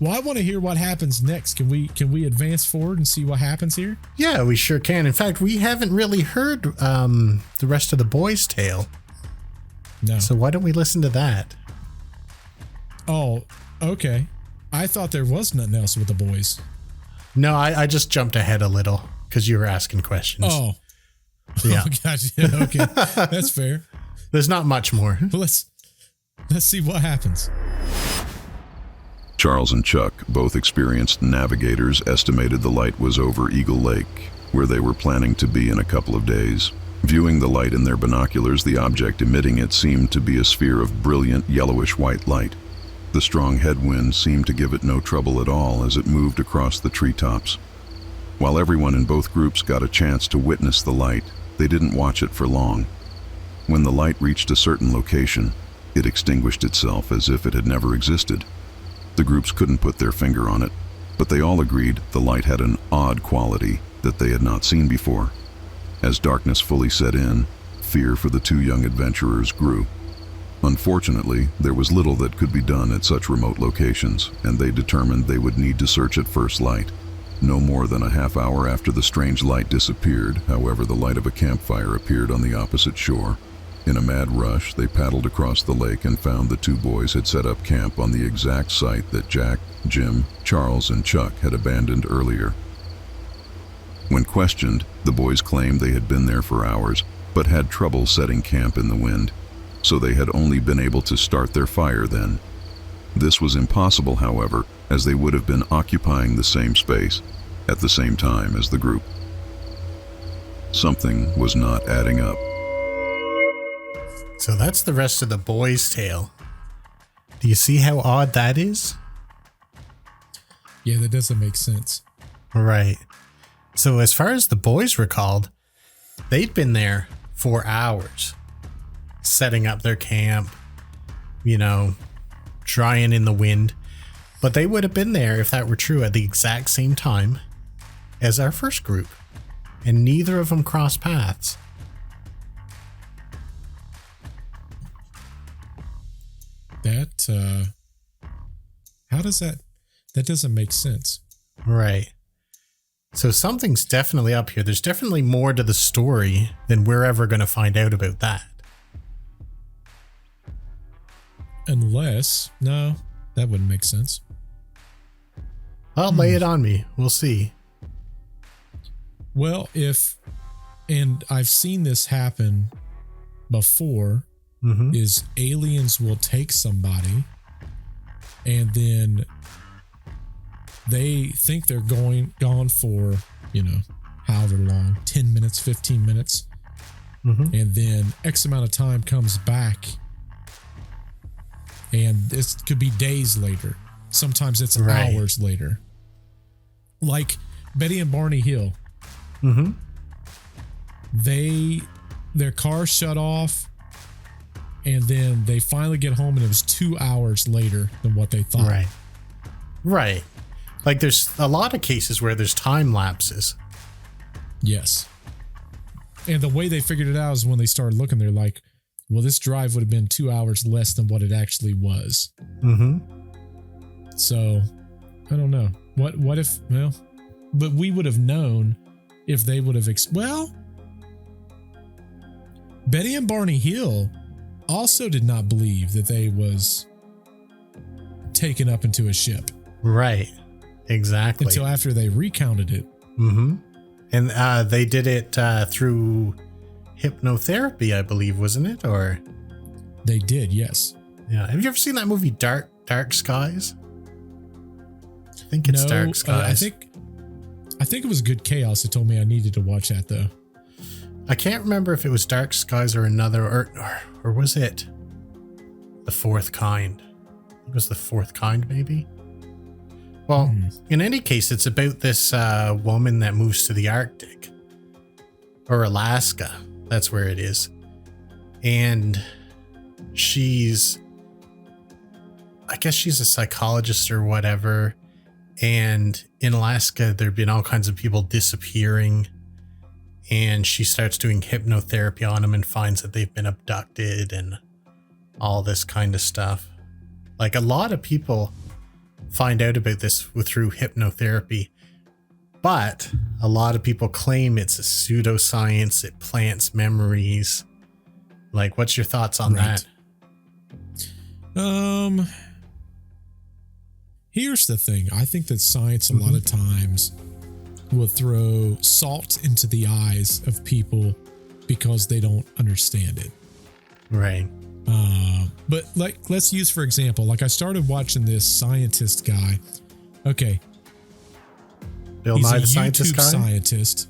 Well, I want to hear what happens next. Can we advance forward and see what happens here? Yeah, we sure can. In fact, we haven't really heard the rest of the boys' tale. No. So why don't we listen to that? Oh, okay. I thought there was nothing else with the boys. No, I just jumped ahead a little because you were asking questions. Oh. Yeah. Oh, gotcha. Okay. That's fair. There's not much more. Well, let's see what happens. Charles and Chuck, both experienced navigators, estimated the light was over Eagle Lake, where they were planning to be in a couple of days. Viewing the light in their binoculars, the object emitting it seemed to be a sphere of brilliant yellowish-white light. The strong headwind seemed to give it no trouble at all as it moved across the treetops. While everyone in both groups got a chance to witness the light, they didn't watch it for long. When the light reached a certain location, it extinguished itself as if it had never existed. The groups couldn't put their finger on it, but they all agreed the light had an odd quality that they had not seen before. As darkness fully set in, fear for the two young adventurers grew. Unfortunately, there was little that could be done at such remote locations, and they determined they would need to search at first light. No more than a half hour after the strange light disappeared, however, the light of a campfire appeared on the opposite shore. In a mad rush, they paddled across the lake and found the two boys had set up camp on the exact site that Jack, Jim, Charles, and Chuck had abandoned earlier. When questioned, the boys claimed they had been there for hours, but had trouble setting camp in the wind, so they had only been able to start their fire then. This was impossible, however, as they would have been occupying the same space at the same time as the group. Something was not adding up. So that's the rest of the boys' tale. Do you see how odd that is? Yeah, that doesn't make sense. Right. So as far as the boys recalled, they'd been there for hours, setting up their camp, drying in the wind. But they would have been there, if that were true, at the exact same time as our first group. And neither of them crossed paths. How does that doesn't make sense. Right. So something's definitely up here. There's definitely more to the story than we're ever going to find out about that. No, that wouldn't make sense. Well, lay it on me. We'll see. Well, and I've seen this happen before, is aliens will take somebody and then they think they're gone for, however long, 10 minutes, 15 minutes. And then X amount of time comes back. And this could be days later. Sometimes it's hours later. Like Betty and Barney Hill. Their car shut off. And then they finally get home and it was 2 hours later than what they thought. Right. Like there's a lot of cases where there's time lapses. Yes. And the way they figured it out is when they started looking, they're like, well, this drive would have been 2 hours less than what it actually was. So, I don't know. What if, but we would have known if they would have, Betty and Barney Hill also did not believe that they was taken up into a ship. Right. Exactly. Until after they recounted it. And they did it through hypnotherapy, I believe, wasn't it? Or they did, yes. Yeah. Have you ever seen that movie Dark Skies? I think it's Dark Skies. I think it was Good Chaos that told me I needed to watch that though. I can't remember if it was Dark Skies or another, or was it The Fourth Kind? It was The Fourth Kind, maybe. Well, in any case, it's about this woman that moves to the Arctic or Alaska. That's where it is. And I guess she's a psychologist or whatever. And in Alaska, there've been all kinds of people disappearing. And she starts doing hypnotherapy on them and finds that they've been abducted and all this kind of stuff. Like a lot of people find out about this through hypnotherapy, but a lot of people claim it's a pseudoscience. It plants memories. Like, what's your thoughts on that? Here's the thing. I think that science a lot of times will throw salt into the eyes of people because they don't understand it. Right. But like, let's use, for example, like I started watching this scientist guy. Okay. Bill Nye the Scientist guy? Scientist.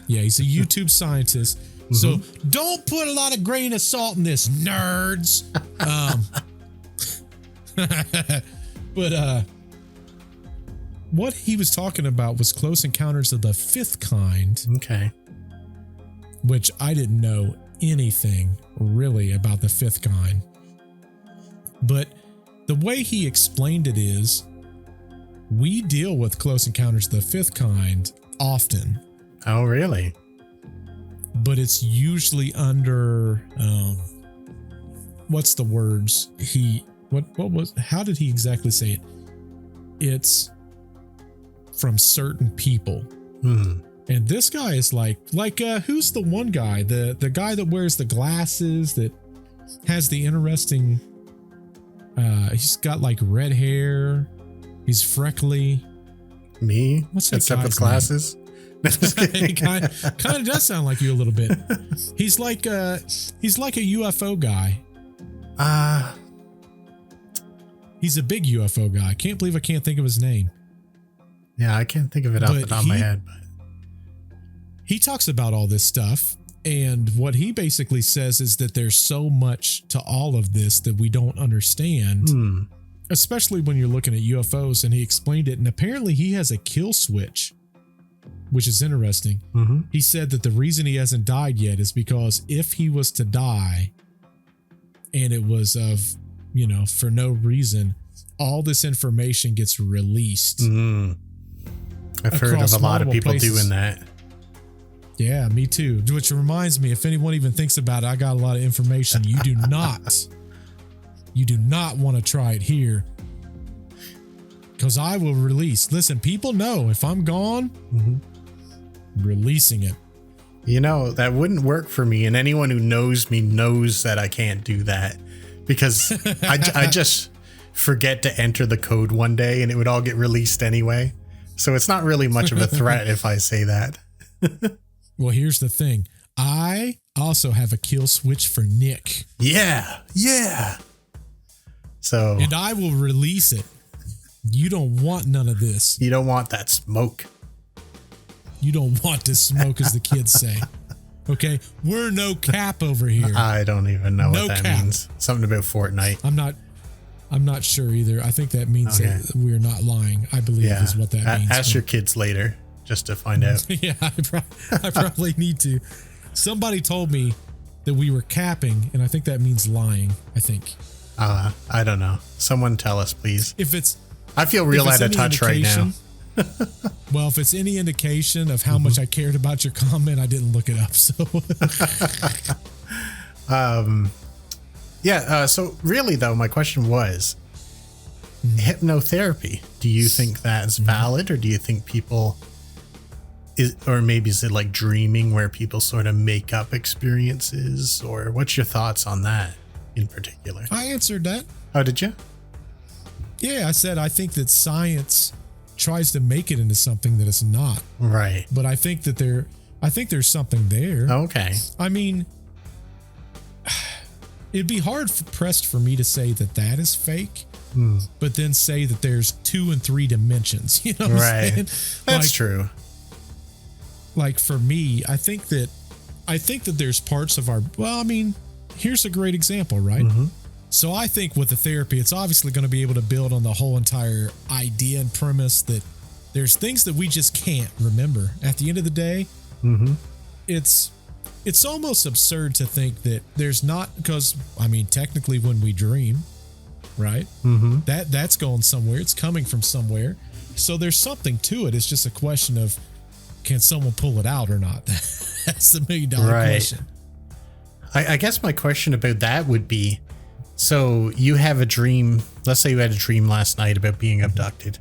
Yeah, he's a YouTube scientist. So don't put a lot of grain of salt in this, nerds. But what he was talking about was Close Encounters of the Fifth Kind. Okay. Which I didn't know anything really about the fifth kind. But the way he explained it is, we deal with Close Encounters of the Fifth Kind often. Oh, really? but it's usually under what's the words? How did he exactly say it? It's from certain people. And this guy is like who's the one guy? The guy that wears the glasses that has the interesting he's got like red hair. He's freckly. Me? What's that except guy's with glasses? It kind of does sound like you a little bit. He's like a UFO guy. He's a big UFO guy. I can't believe I can't think of his name. Yeah, I can't think of it off the top of my head. But he talks about all this stuff, and what he basically says is that there's so much to all of this that we don't understand, especially when you're looking at UFOs, and he explained it, and apparently he has a kill switch, which is interesting. He said that the reason he hasn't died yet is because if he was to die and it was of, for no reason, all this information gets released. I've heard of a lot of people doing that. Yeah, me too. Which reminds me, if anyone even thinks about it, I got a lot of information. You do not want to try it here, because I will release. Listen, people know if I'm gone, releasing it. That wouldn't work for me, and anyone who knows me knows that I can't do that, because I just forget to enter the code one day and it would all get released anyway. So it's not really much of a threat if I say that. Well, here's the thing. I also have a kill switch for Nick. Yeah. So, and I will release it. You don't want none of this. You don't want that smoke. You don't want this smoke, as the kids say. Okay, we're no cap over here. I don't even know what that means. Something about Fortnite. I'm not sure either. I think that means that we're not lying. I believe is what that means. Ask your kids later just to find out. Yeah, I probably need to. Somebody told me that we were capping, and I think that means lying. I think. I don't know. Someone tell us, please. I feel real out of touch right now. Well, if it's any indication of how much I cared about your comment, I didn't look it up. So, so really though, my question was hypnotherapy. Do you think that's valid, or do you think people or maybe is it like dreaming where people sort of make up experiences, or what's your thoughts on that in particular? I answered that. Oh, did you? Yeah, I said I think that science tries to make it into something that it's not. Right. But I think there's something there. Okay. I mean, it'd be hard pressed for me to say that is fake, but then say that there's 2 and 3 dimensions. You know what I'm saying? That's true. Like for me, I think that there's parts of here's a great example, right? So I think with the therapy, it's obviously going to be able to build on the whole entire idea and premise that there's things that we just can't remember. At the end of the day, it's almost absurd to think that there's not, because technically when we dream, right? That's going somewhere. It's coming from somewhere. So there's something to it. It's just a question of, can someone pull it out or not? That's the $1 million question. I guess my question about that would be, so you have a dream. Let's say you had a dream last night about being abducted,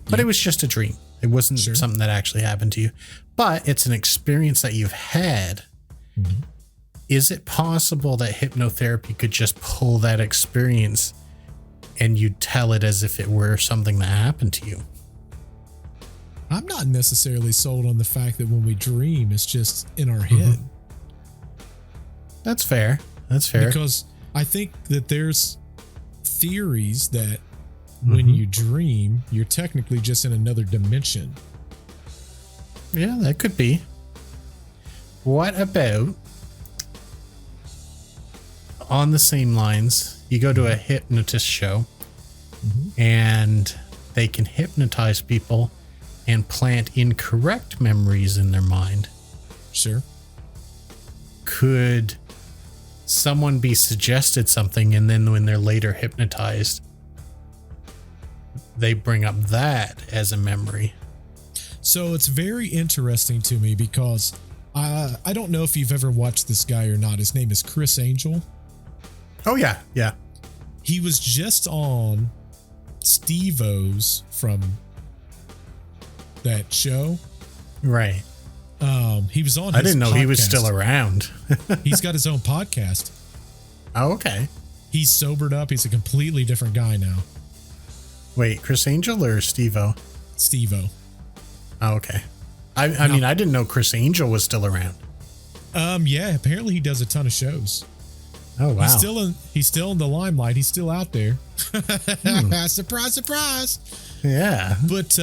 but it was just a dream. It wasn't something that actually happened to you, but it's an experience that you've had. Is it possible that hypnotherapy could just pull that experience and you'd tell it as if it were something that happened to you? I'm not necessarily sold on the fact that when we dream, it's just in our head. That's fair. Because I think that there's theories that when you dream, you're technically just in another dimension. Yeah, that could be. What about, on the same lines, you go to a hypnotist show and they can hypnotize people and plant incorrect memories in their mind. Sure. Could someone be suggested something, and then when they're later hypnotized, they bring up that as a memory? So it's very interesting to me because I don't know if you've ever watched this guy or not. His name is Chris Angel. Oh, yeah. Yeah. He was just on Steve-O's from that show. Right. He was on his I didn't know podcast. he was still around. He's got his own podcast. Oh, okay. He's sobered up. He's a completely different guy now. Wait, Chris Angel or Steve-O? Steve-O. Oh, okay. I mean, I didn't know Chris Angel was still around. Yeah, apparently he does a ton of shows. Oh, wow. He's still in the limelight. He's still out there. Surprise, surprise. Yeah. But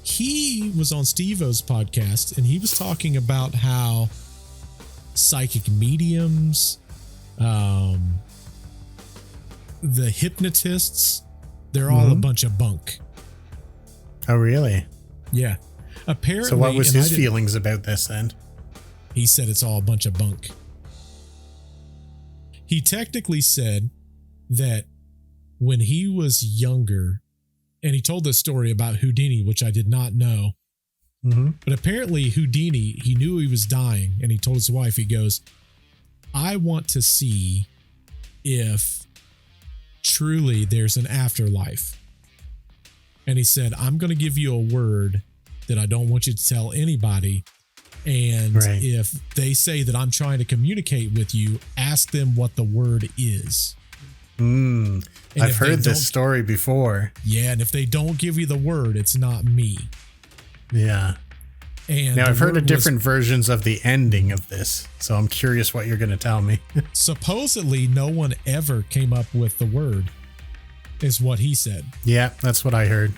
he was on Steve-O's podcast, and he was talking about how psychic mediums, the hypnotists, they're all a bunch of bunk. Oh, really? Yeah. Apparently. So what was his feelings about this then? He said it's all a bunch of bunk. He technically said that when he was younger, and he told this story about Houdini, which I did not know, but apparently Houdini, he knew he was dying, and he told his wife, he goes, I want to see if truly there's an afterlife. And he said, I'm going to give you a word that I don't want you to tell anybody. And if they say that I'm trying to communicate with you, ask them what the word is. I've heard this story before. Yeah, and if they don't give you the word, it's not me. Yeah. And now I've heard different versions of the ending of this, so I'm curious what you're going to tell me. Supposedly, no one ever came up with the word, is what he said. Yeah, that's what I heard.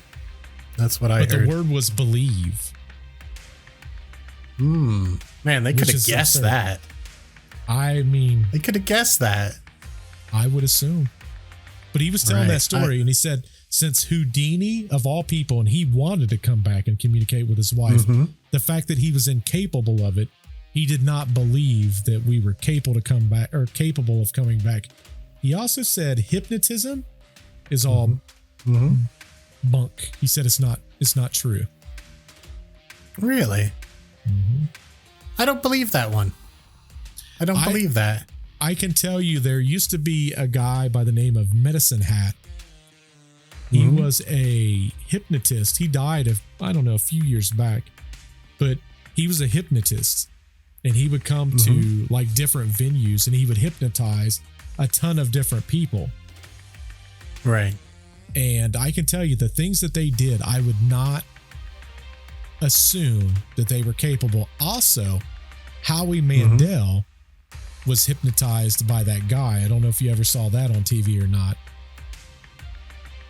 But the word was believe. Man, they could have guessed that. I mean, they could have guessed that. I would assume. But he was telling that story, and he said, since Houdini, of all people, and he wanted to come back and communicate with his wife, the fact that he was incapable of it, he did not believe that we were capable to come back or capable of coming back. He also said hypnotism is all bunk. He said it's not true. Really? I don't believe that one. I don't believe that. I can tell you there used to be a guy by the name of Medicine Hat. He was a hypnotist. He died I don't know, a few years back, but he was a hypnotist, and he would come to like different venues, and he would hypnotize a ton of different people. Right. And I can tell you the things that they did, I would not assume that they were capable. Also, Howie Mandel was hypnotized by that guy. I don't know if you ever saw that on TV or not.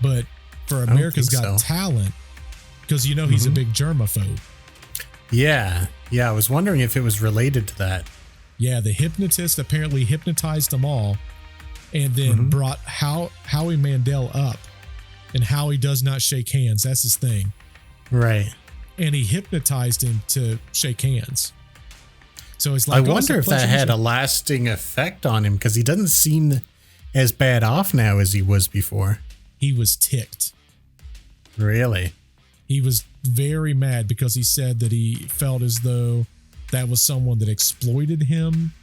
But for America's Got Talent, because you know he's a big germaphobe. Yeah. Yeah, I was wondering if it was related to that. Yeah, the hypnotist apparently hypnotized them all and then brought Howie Mandel up. And Howie does not shake hands. That's his thing. Right. And he hypnotized him to shake hands. So it's like, I wonder if that had a lasting effect on him, because he doesn't seem as bad off now as he was before. He was ticked. Really? He was very mad because he said that he felt as though that was someone that exploited him.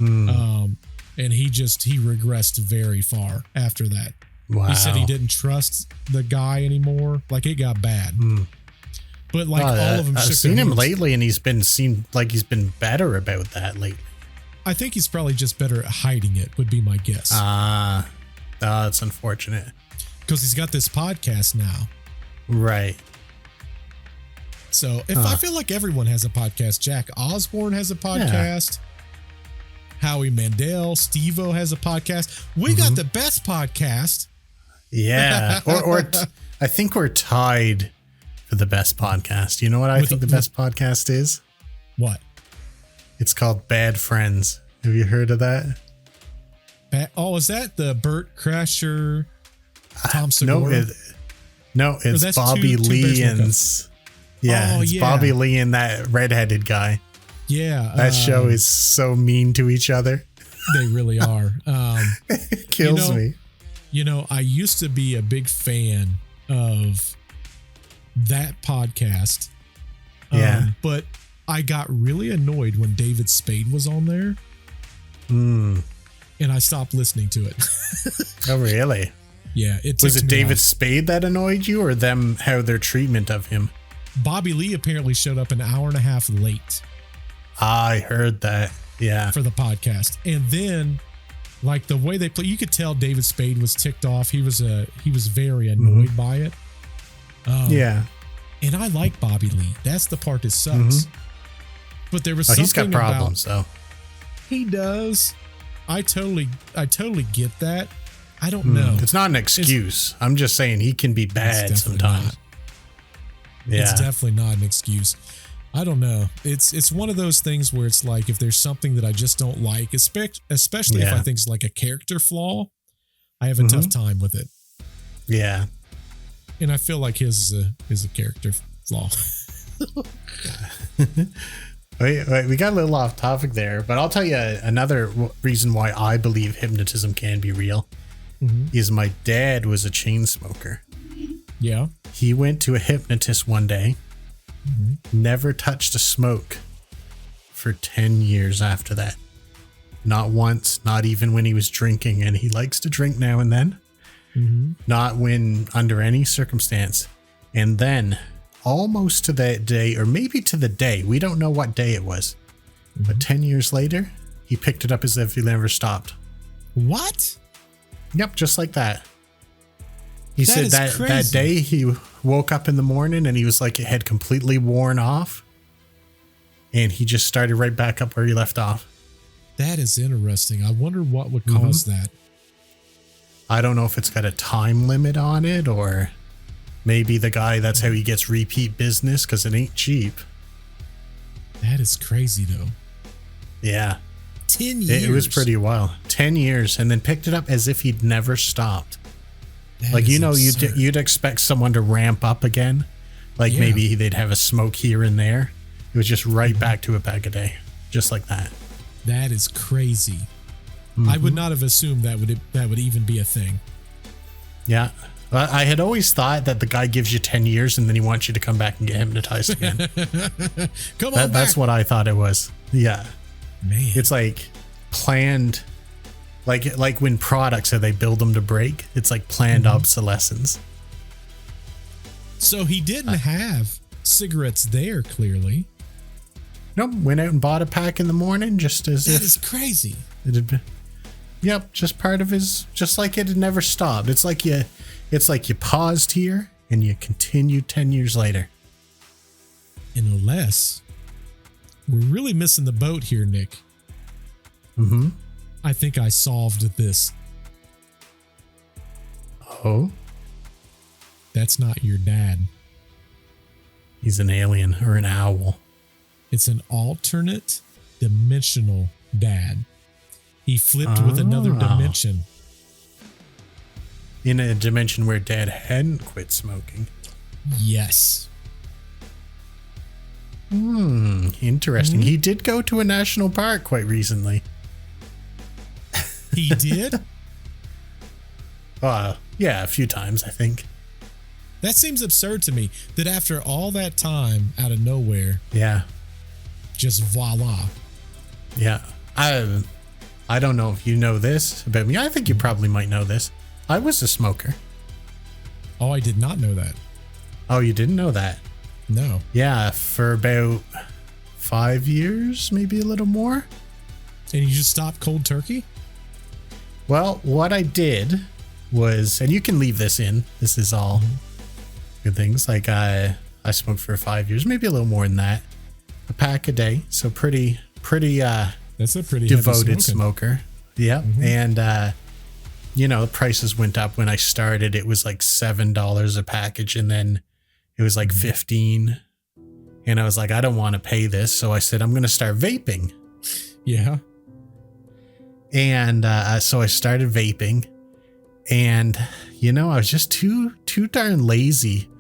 And he regressed very far after that. Wow. He said he didn't trust the guy anymore. Like, it got bad. But like all of them, I've seen him lately, and seemed like he's been better about that lately. I think he's probably just better at hiding it, would be my guess. That's unfortunate. Because he's got this podcast now. Right. So I feel like everyone has a podcast. Jack Osborne has a podcast. Yeah. Howie Mandel, Steve-O has a podcast. We got the best podcast. Yeah. I think we're tied for the best podcast. You know what I think the best podcast is? What? It's called Bad Friends. Have you heard of that? Is that the Burt Kreischer, Tom Segura? No, it's Bobby Lee and Bobby Lee and that redheaded guy. Yeah. That show is so mean to each other. They really are. It kills me. You know, I used to be a big fan of that podcast. Yeah. But I got really annoyed when David Spade was on there. And I stopped listening to it. Oh, really? Yeah. Was it David off. Spade that annoyed you, or them, how their treatment of him? Bobby Lee apparently showed up an hour and a half late. I heard that. Yeah. For the podcast. And then like the way they play, you could tell David Spade was ticked off. He was very annoyed by it. Yeah. And I like Bobby Lee. That's the part that sucks. But there was something he's got problems though. He does. I totally get that. I don't know. It's not an excuse. I'm just saying he can be bad sometimes. Not. Yeah. It's definitely not an excuse. I don't know. It's one of those things where it's like if there's something that I just don't like, especially if I think it's like a character flaw, I have a tough time with it. Yeah. And I feel like his is a character flaw. Wait, we got a little off topic there, but I'll tell you another reason why I believe hypnotism can be real is my dad was a chain smoker. Yeah. He went to a hypnotist one day, never touched a smoke for 10 years after that. Not once, not even when he was drinking, and he likes to drink now and then. Not when under any circumstance. And then almost to that day, or maybe to the day, we don't know what day it was, but 10 years later, he picked it up as if he never stopped. What? Yep, just like that. He said that crazy. day he woke up in the morning and he was like, it had completely worn off, and he just started right back up where he left off. That is interesting. I wonder what would cause that. I don't know if it's got a time limit on it, or maybe the guy, that's how he gets repeat business, because it ain't cheap. That is crazy though. Yeah. 10 years. It was pretty wild. 10 years, and then picked it up as if he'd never stopped. That Like, is you know, absurd. you'd expect someone to ramp up again. Like maybe they'd have a smoke here and there. It was just right back to a pack a day. Just like that. That is crazy. I would not have assumed that would even be a thing. Yeah. I had always thought that the guy gives you 10 years and then he wants you to come back and get hypnotized again. Come on, That's what I thought it was. Yeah. Man. It's like planned, like when products, how they build them to break. It's like planned obsolescence. So he didn't have cigarettes there, clearly. Nope. Went out and bought a pack in the morning just as That if is crazy. it had been. Yep, just part of his, just like it had never stopped. It's like you paused here and you continued 10 years later. Unless we're really missing the boat here, Nick. I think I solved this. Oh, That's not your dad. he's an alien or an owl. It's an alternate dimensional dad. He flipped with another dimension. In a dimension where dad hadn't quit smoking. Yes. Interesting. He did go to a national park quite recently. He did? Yeah, a few times, I think. That seems absurd to me that after all that time out of nowhere, Yeah. just voila. Yeah. I don't know if you know this about me. I think you probably might know this. I was a smoker. Oh, I did not know that. Oh, you didn't know that? No. Yeah, for about 5 years, maybe a little more. And you just stopped cold turkey? Well, what I did was, and you can leave this in, this is all good things. Like I smoked for 5 years, maybe a little more than that. A pack a day. So pretty That's a pretty devoted heavy smoking. smoker. Yeah. And, you know, prices went up when I started. It was like $7 a package, and then it was like 15. And I was like, I don't want to pay this. So I said, I'm going to start vaping. Yeah. And so I started vaping, and, you know, I was just too darn lazy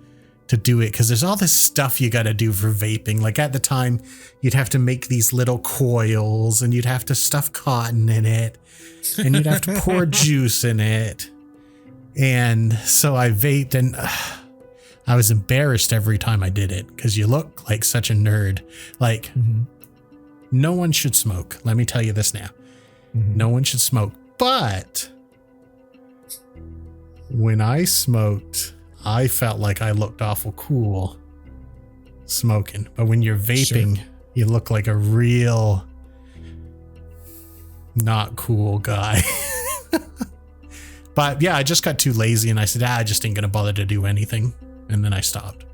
to do it, because there's all this stuff you got to do for vaping. Like at the time, you'd have to make these little coils, and you'd have to stuff cotton in it, and you'd have to pour juice in it. And so I vaped, and I was embarrassed every time I did it because you look like such a nerd. Like, no one should smoke. Let me tell you this now. No one should smoke. But when I smoked, I felt like I looked awful cool smoking. But when you're vaping, you look like a real not cool guy. But yeah, I just got too lazy and I said, I just ain't going to bother to do anything. And then I stopped.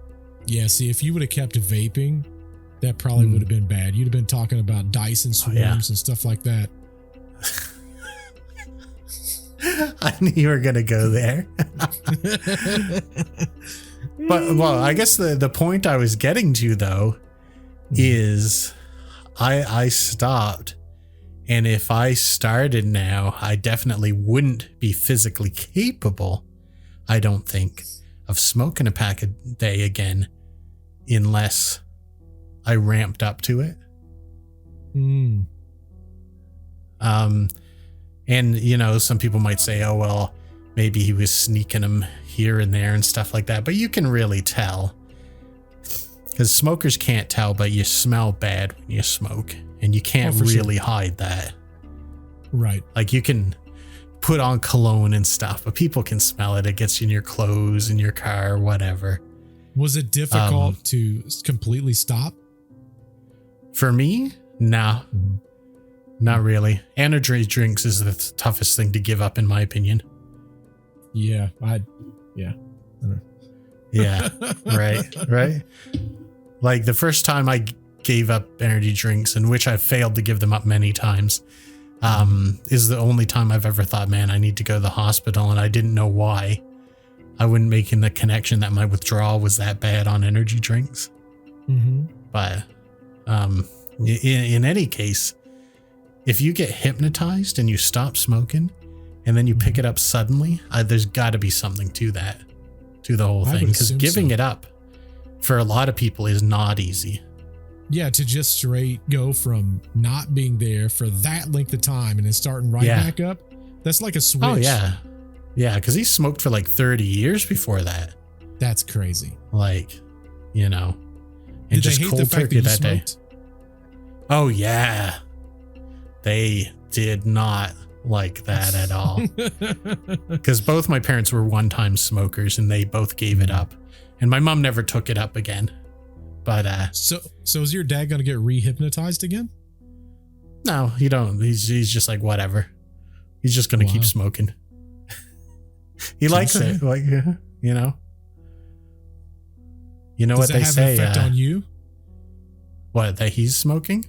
Yeah, see, if you would have kept vaping, that probably would have been bad. You'd have been talking about Dyson swarms and stuff like that. I knew you were going to go there. But, well, I guess the point I was getting to, though, is I stopped. And if I started now, I definitely wouldn't be physically capable, I don't think, of smoking a pack a day again unless I ramped up to it. And, you know, some people might say, oh, well, maybe he was sneaking them here and there and stuff like that. But you can really tell. Because smokers can't tell, but you smell bad when you smoke. And you can't really hide that. Right. Like you can put on cologne and stuff, but people can smell it. It gets in your clothes, in your car, whatever. Was it difficult to completely stop? For me? No. Not really. Energy drinks is the toughest thing to give up, in my opinion. Yeah. Yeah. Right. Like the first time I gave up energy drinks, in which I've failed to give them up many times, is the only time I've ever thought, man, I need to go to the hospital, and I didn't know why. I wouldn't make the connection that my withdrawal was that bad on energy drinks. But in any case, if you get hypnotized and you stop smoking and then you pick it up suddenly, there's got to be something to that, to the whole thing, because giving it up for a lot of people is not easy. Yeah, to just straight go from not being there for that length of time and then starting back up. That's like a switch. Oh, yeah. Yeah, because he smoked for like 30 years before that. That's crazy. Like, you know, and just cold turkey that day. Oh, yeah. They did not like that at all. Because both my parents were one-time smokers and they both gave it up. And my mom never took it up again. But so is your dad going to get re-hypnotized again? No, you don't. He's just like, whatever. He's just going to keep smoking. He likes it. Like, you know. You know what they say. Does that have an effect on you? What, that he's smoking?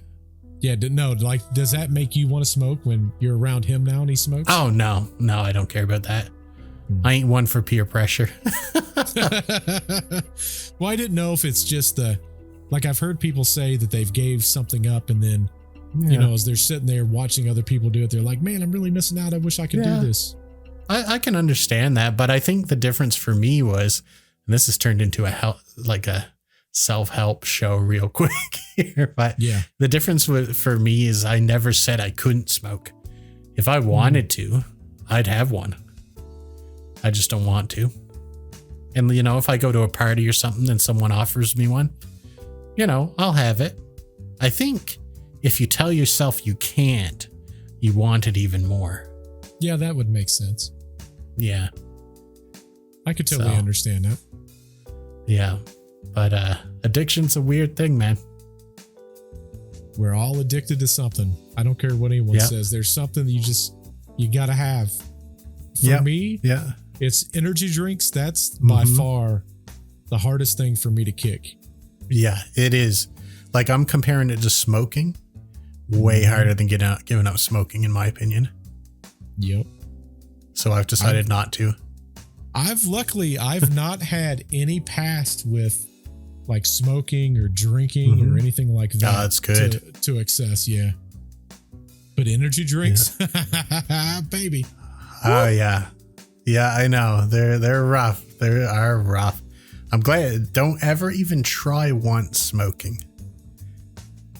Yeah, no, like, does that make you want to smoke when you're around him now and he smokes? Oh, no, I don't care about that. I ain't one for peer pressure. Well, I didn't know if it's just like I've heard people say that they've gave something up and then, you know, as they're sitting there watching other people do it, they're like, man, I'm really missing out. I wish I could do this. I can understand that, but I think the difference for me was, and this has turned into a self-help show real quick here, but the difference for me is I never said I couldn't smoke. If I wanted to, I'd have one. I just don't want to. And, you know, if I go to a party or something and someone offers me one, you know, I'll have it. I think if you tell yourself you can't, you want it even more. Yeah, that would make sense. Yeah. I could totally understand that. Yeah. But addiction's a weird thing, man. We're all addicted to something. I don't care what anyone says. There's something that you got to have. For me, it's energy drinks. That's by far the hardest thing for me to kick. Yeah, it is. Like, I'm comparing it to smoking. Way harder than giving up smoking, in my opinion. Yep. So I've decided not to. I've not had any past with like smoking or drinking or anything like that. Oh, that's good. To excess, yeah. But energy drinks, baby. Oh, yeah. Yeah, I know. They're rough. They are rough. I'm glad. Don't ever even try once smoking.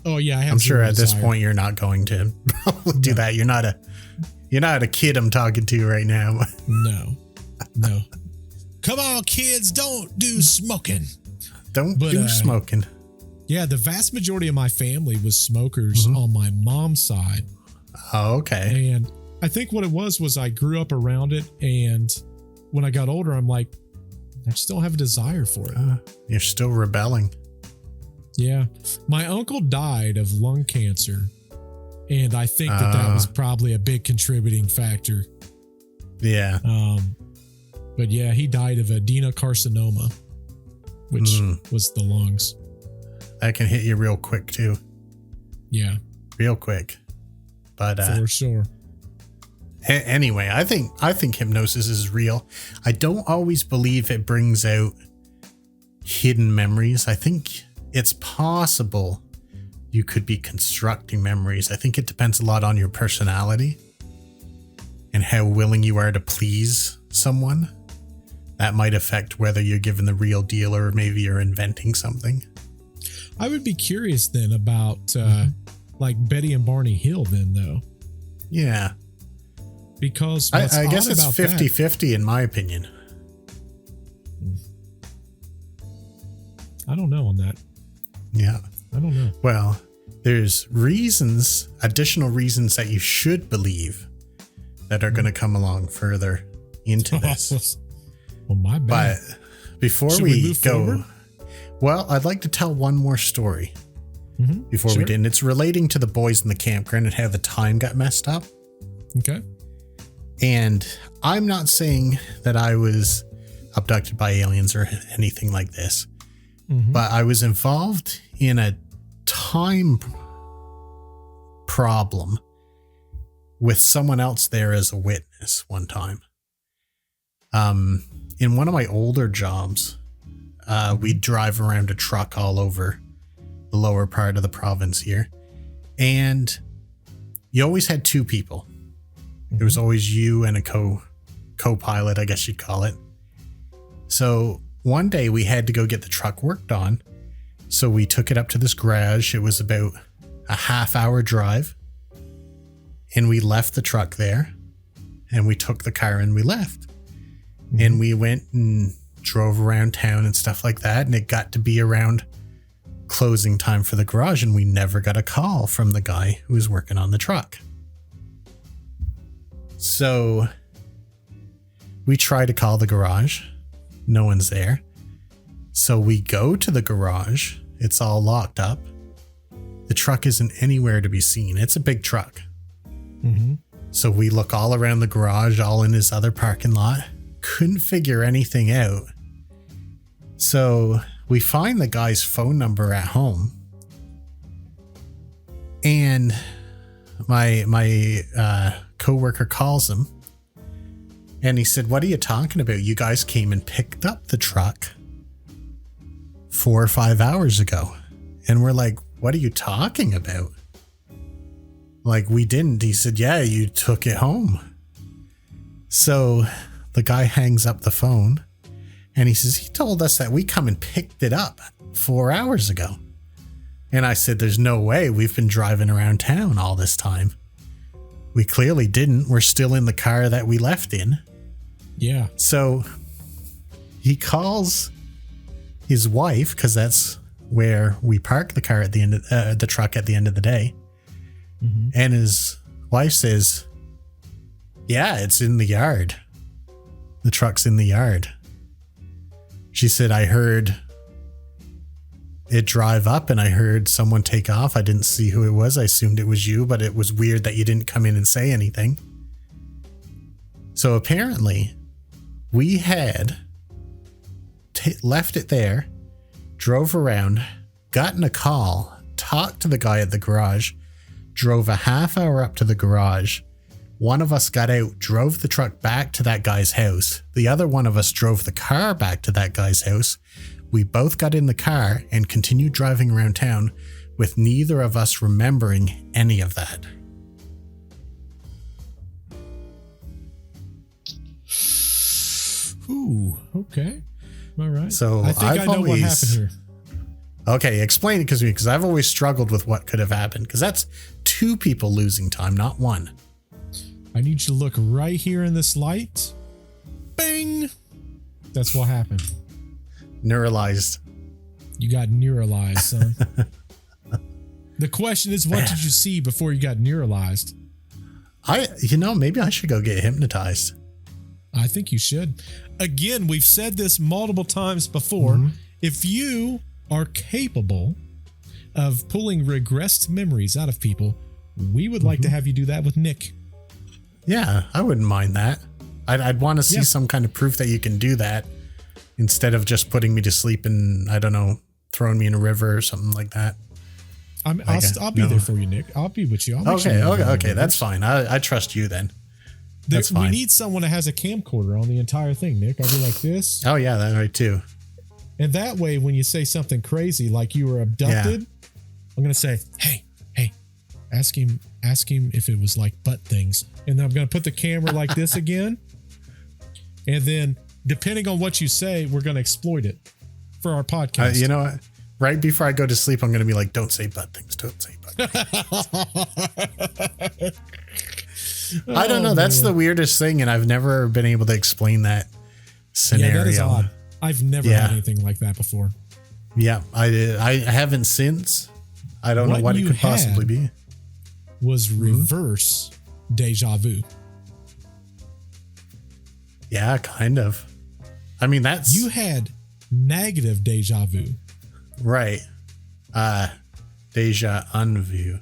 Oh, yeah. I'm sure at this point you're not going to probably do that. You're not a kid I'm talking to right now. No. come on, kids, don't do smoking. Don't do smoking. Yeah, the vast majority of my family was smokers on my mom's side. Oh, okay. And I think what it was I grew up around it. And when I got older, I'm like, I still have a desire for it. You're still rebelling. Yeah. My uncle died of lung cancer. And I think that was probably a big contributing factor. Yeah. But yeah, he died of adenocarcinoma, which was the lungs. That can hit you real quick too. Yeah. Real quick. But for sure. Anyway, I think hypnosis is real. I don't always believe it brings out hidden memories. I think it's possible you could be constructing memories. I think it depends a lot on your personality and how willing you are to please someone. That might affect whether you're given the real deal or maybe you're inventing something. I would be curious then about like Betty and Barney Hill then though. Yeah. Because I guess it's 50-50 in my opinion. I don't know on that. Yeah. I don't know. Well, there's additional reasons that you should believe that are going to come along further into this. Well, my bad. But before we move go, forward? Well, I'd like to tell one more story before we Sure. did. And it's relating to the boys in the campground and how the time got messed up. Okay. And I'm not saying that I was abducted by aliens or anything like this, but I was involved in a time problem with someone else there as a witness one time. In one of my older jobs, we'd drive around a truck all over the lower part of the province here. And you always had two people. There was always you and a co-pilot, I guess you'd call it. So one day we had to go get the truck worked on. So we took it up to this garage. It was about a half-hour drive. And we left the truck there. And we took the car and we left. And we went and drove around town and stuff like that. And it got to be around closing time for the garage. And we never got a call from the guy who was working on the truck. So we try to call the garage. No one's there. So we go to the garage. It's all locked up. The truck isn't anywhere to be seen. It's a big truck. So we look all around the garage, all in his other parking lot. Couldn't figure anything out. So we find the guy's phone number at home. And my coworker calls him. And he said, "What are you talking about? You guys came and picked up the truck 4 or 5 hours ago." And we're like, "What are you talking about?" Like, we didn't. He said, "Yeah, you took it home." So the guy hangs up the phone and he says, "He told us that we come and picked it up 4 hours ago." And I said, "There's no way. We've been driving around town all this time. We clearly didn't. We're still in the car that we left in." Yeah. So he calls his wife, because that's where we park the car at the end of the truck at the end of the day. And his wife says, "Yeah, it's in the yard. The truck's in the yard." She said, "I heard it drive up and I heard someone take off. I didn't see who it was. I assumed it was you, but it was weird that you didn't come in and say anything." So apparently we had left it there, drove around, gotten a call, talked to the guy at the garage, drove a half hour up to the garage. One of us got out, drove the truck back to that guy's house. The other one of us drove the car back to that guy's house. We both got in the car and continued driving around town with neither of us remembering any of that. Ooh, okay. All right. So I think I know what happened here. Okay, explain it because I've always struggled with what could have happened, because that's two people losing time, not one. I need you to look right here in this light. Bing! That's what happened. Neuralized. You got neuralized, son. The question is, what did you see before you got neuralized? Maybe I should go get hypnotized. I think you should. Again, we've said this multiple times before. Mm-hmm. If you are capable of pulling regressed memories out of people, we would like to have you do that with Nick. Yeah, I wouldn't mind that. I'd want to see some kind of proof that you can do that instead of just putting me to sleep and, I don't know, throwing me in a river or something like that. I'll be there for you, Nick. I'll be with you. Okay. That's fine. I trust you then. That's fine. We need someone that has a camcorder on the entire thing, Nick. I'll be like this. Oh, yeah, that's right, too. And that way, when you say something crazy, like you were abducted, I'm going to say, hey, ask him if it was like butt things. And then I'm going to put the camera like this again. And then, depending on what you say, we're going to exploit it for our podcast. You know what? Right before I go to sleep, I'm going to be like, don't say butt things. Don't say butt things. I don't know. That's the weirdest thing. And I've never been able to explain that scenario. Yeah, that is odd. I've never had anything like that before. Yeah, I haven't since. I don't know what it could possibly be. Was reverse deja vu. Yeah, kind of. I mean, that's... You had negative deja vu. Right. Deja unvu.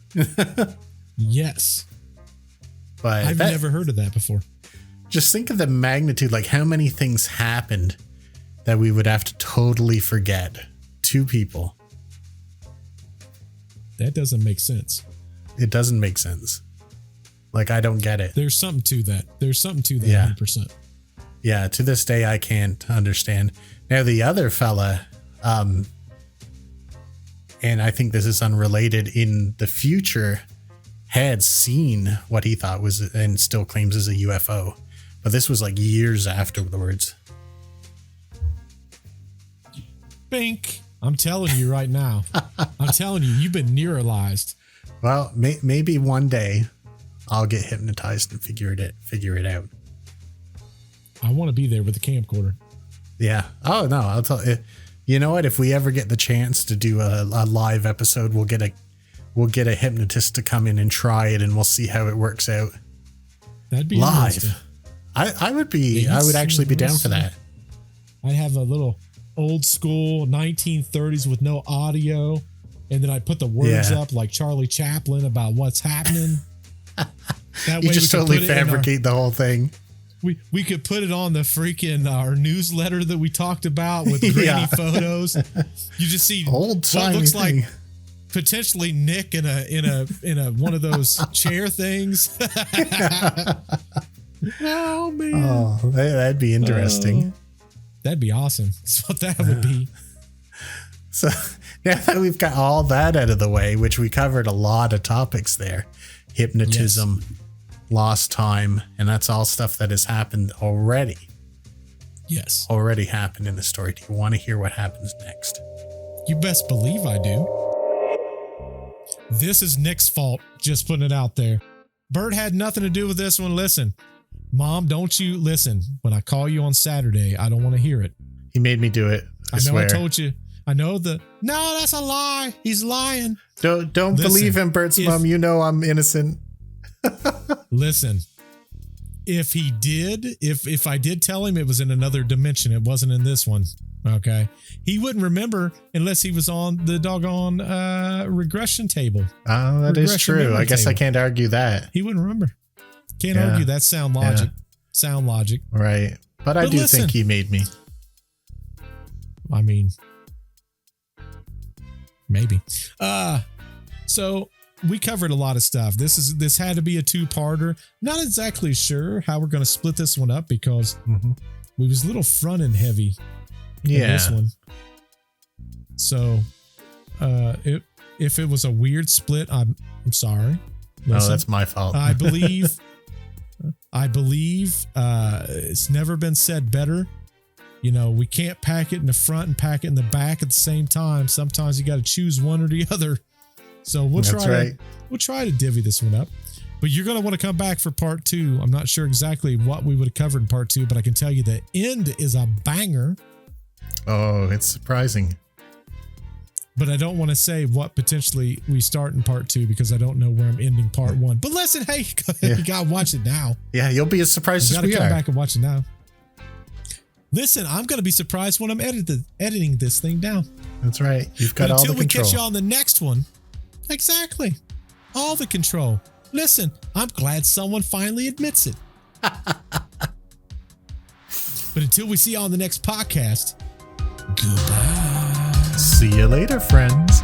Yes. But I've never heard of that before. Just think of the magnitude, like how many things happened that we would have to totally forget. 2 people. That doesn't make sense. It doesn't make sense. Like, I don't get it. There's something to that. 100%. Yeah, to this day, I can't understand. Now, the other fella, and I think this is unrelated, in the future, had seen what he thought was, and still claims is a UFO. But this was like years afterwards. Bink. I'm telling you right now. I'm telling you, you've been neuralized. Well, maybe one day I'll get hypnotized and figure it out. I want to be there with the camcorder. Yeah. Oh no, I'll tell you. You know what? If we ever get the chance to do a live episode, we'll get a hypnotist to come in and try it, and we'll see how it works out. That'd be live. I would actually be down for that. I'd have a little old school 1930s with no audio, and then I put the words up like Charlie Chaplin about what's happening. That way you just totally fabricate the whole thing. We could put it on the freaking our newsletter that we talked about with grainy photos. You just see old what looks like potentially Nick in a one of those chair things. Oh man! Oh, that'd be interesting. That'd be awesome. That's what that would be. So now that we've got all that out of the way, which we covered a lot of topics there, hypnotism, lost time, and that's all stuff that has happened already. Yes. Already happened in the story. Do you want to hear what happens next? You best believe I do. This is Nick's fault. Just putting it out there. Bert had nothing to do with this one. Listen, Mom, don't you listen. When I call you on Saturday, I don't want to hear it. He made me do it. I swear. I told you. I know no, that's a lie. He's lying. Don't believe him, Bert's mom. You know I'm innocent. Listen, if he did, if I did tell him it was in another dimension, it wasn't in this one. Okay. He wouldn't remember unless he was on the doggone regression table. Oh, that is true. I guess I can't argue that. He wouldn't remember. Can't argue that sound logic. Yeah. Sound logic. Right. But I do think he made me. I mean, maybe. So we covered a lot of stuff. This had to be a 2-parter. Not exactly sure how we're going to split this one up because we was a little front end heavy in this one. So if it was a weird split, I'm sorry. No, that's my fault. I believe it's never been said better. You know, we can't pack it in the front and pack it in the back at the same time. Sometimes you got to choose one or the other. So we'll try to divvy this one up. But you're going to want to come back for part 2. I'm not sure exactly what we would have covered in part 2, but I can tell you the end is a banger. Oh, it's surprising. But I don't want to say what potentially we start in part 2 because I don't know where I'm ending part 1. But listen, hey, you got to watch it now. Yeah, you'll be as surprised as we are. You got to come back and watch it now. Listen, I'm going to be surprised when I'm editing this thing down. That's right. You've got all the control. Until we catch you on the next one. Exactly. All the control. Listen, I'm glad someone finally admits it. But until we see you on the next podcast, goodbye. See you later, friends.